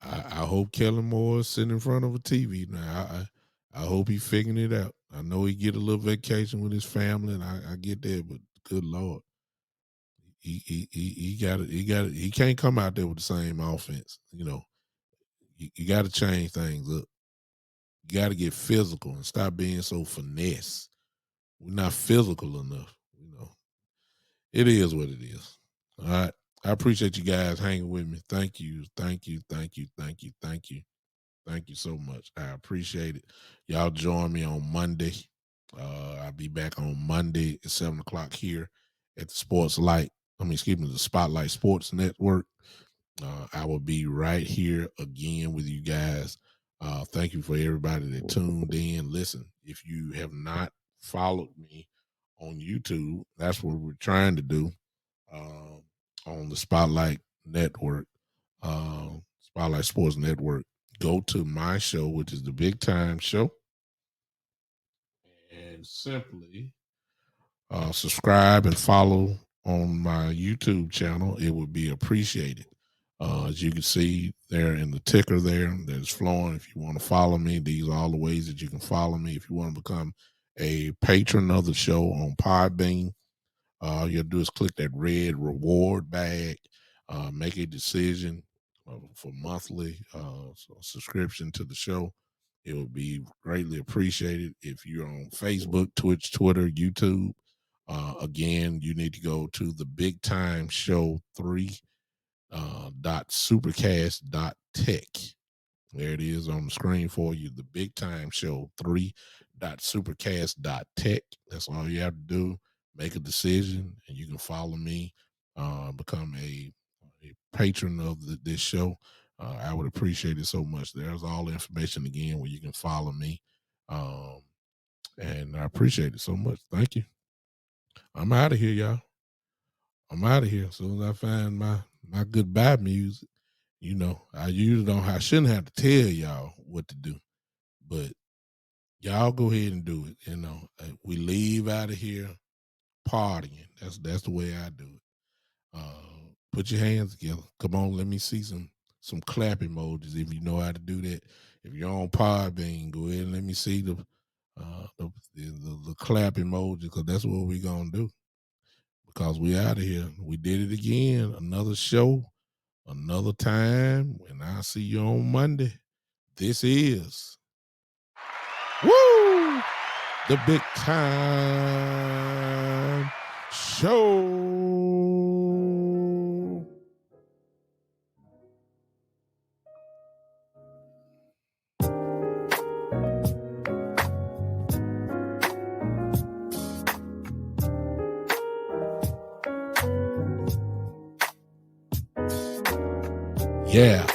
I hope Kellen Moore is sitting in front of a TV now. I hope he figuring it out. I know he get a little vacation with his family, and I get that, but good Lord, he got it. He can't come out there with the same offense. You got to change things up. You got to get physical and stop being so finesse. We're not physical enough. It is what it is. All right. I appreciate you guys hanging with me. Thank you. Thank you. Thank you. Thank you. Thank you. Thank you so much. I appreciate it. Y'all join me on Monday. I'll be back on Monday at 7:00 here at the Spotlight Sports Network. I will be right here again with you guys. Thank you for everybody that tuned in. Listen, if you have not followed me on YouTube, that's what we're trying to do on the Spotlight Network, Spotlight Sports Network. Go to my show, which is the Big Time Show, and simply subscribe and follow on my YouTube channel. It would be appreciated. As you can see there in the ticker there that is flowing, if you want to follow me, these are all the ways that you can follow me. If you want to become a patron of the show on Podbean, all you have to do is click that red reward bag, make a decision for monthly subscription to the show. It would be greatly appreciated. If you're on Facebook, Twitch, Twitter, YouTube, again, you need to go to the Big Time Show 3 .supercast.tech. There it is on the screen for you. The Big Time Show 3.supercast.tech. That's all you have to do. Make a decision, and you can follow me. Become a patron of this show. I would appreciate it so much. There's all the information again where you can follow me. And I appreciate it so much. Thank you. I'm out of here, y'all. I'm out of here. As soon as I find my goodbye music, I shouldn't have to tell y'all what to do, but y'all go ahead and do it. We leave out of here partying. That's the way I do it. Put your hands together. Come on, let me see some clap emojis if you know how to do that. If you're on Podbean, go ahead and let me see the clap emoji, because that's what we're gonna do. Because we out of here. We did it again. Another show, another time. And I'll see you on Monday. This is the Big Time Show. Yeah.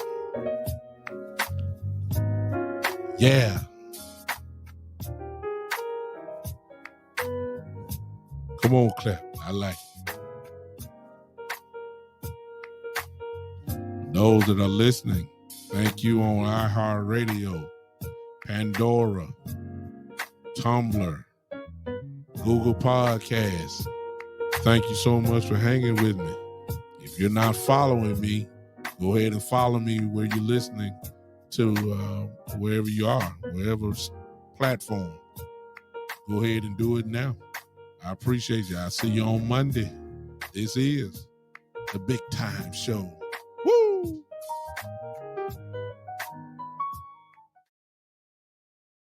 Yeah. Come on, clap. I like it. Those that are listening, thank you on iHeartRadio, Pandora, Tumblr, Google Podcasts. Thank you so much for hanging with me. If you're not following me, go ahead and follow me where you're listening to, wherever you are, wherever platform. Go ahead and do it now. I appreciate you. I'll see you on Monday. This is the Big Time Show.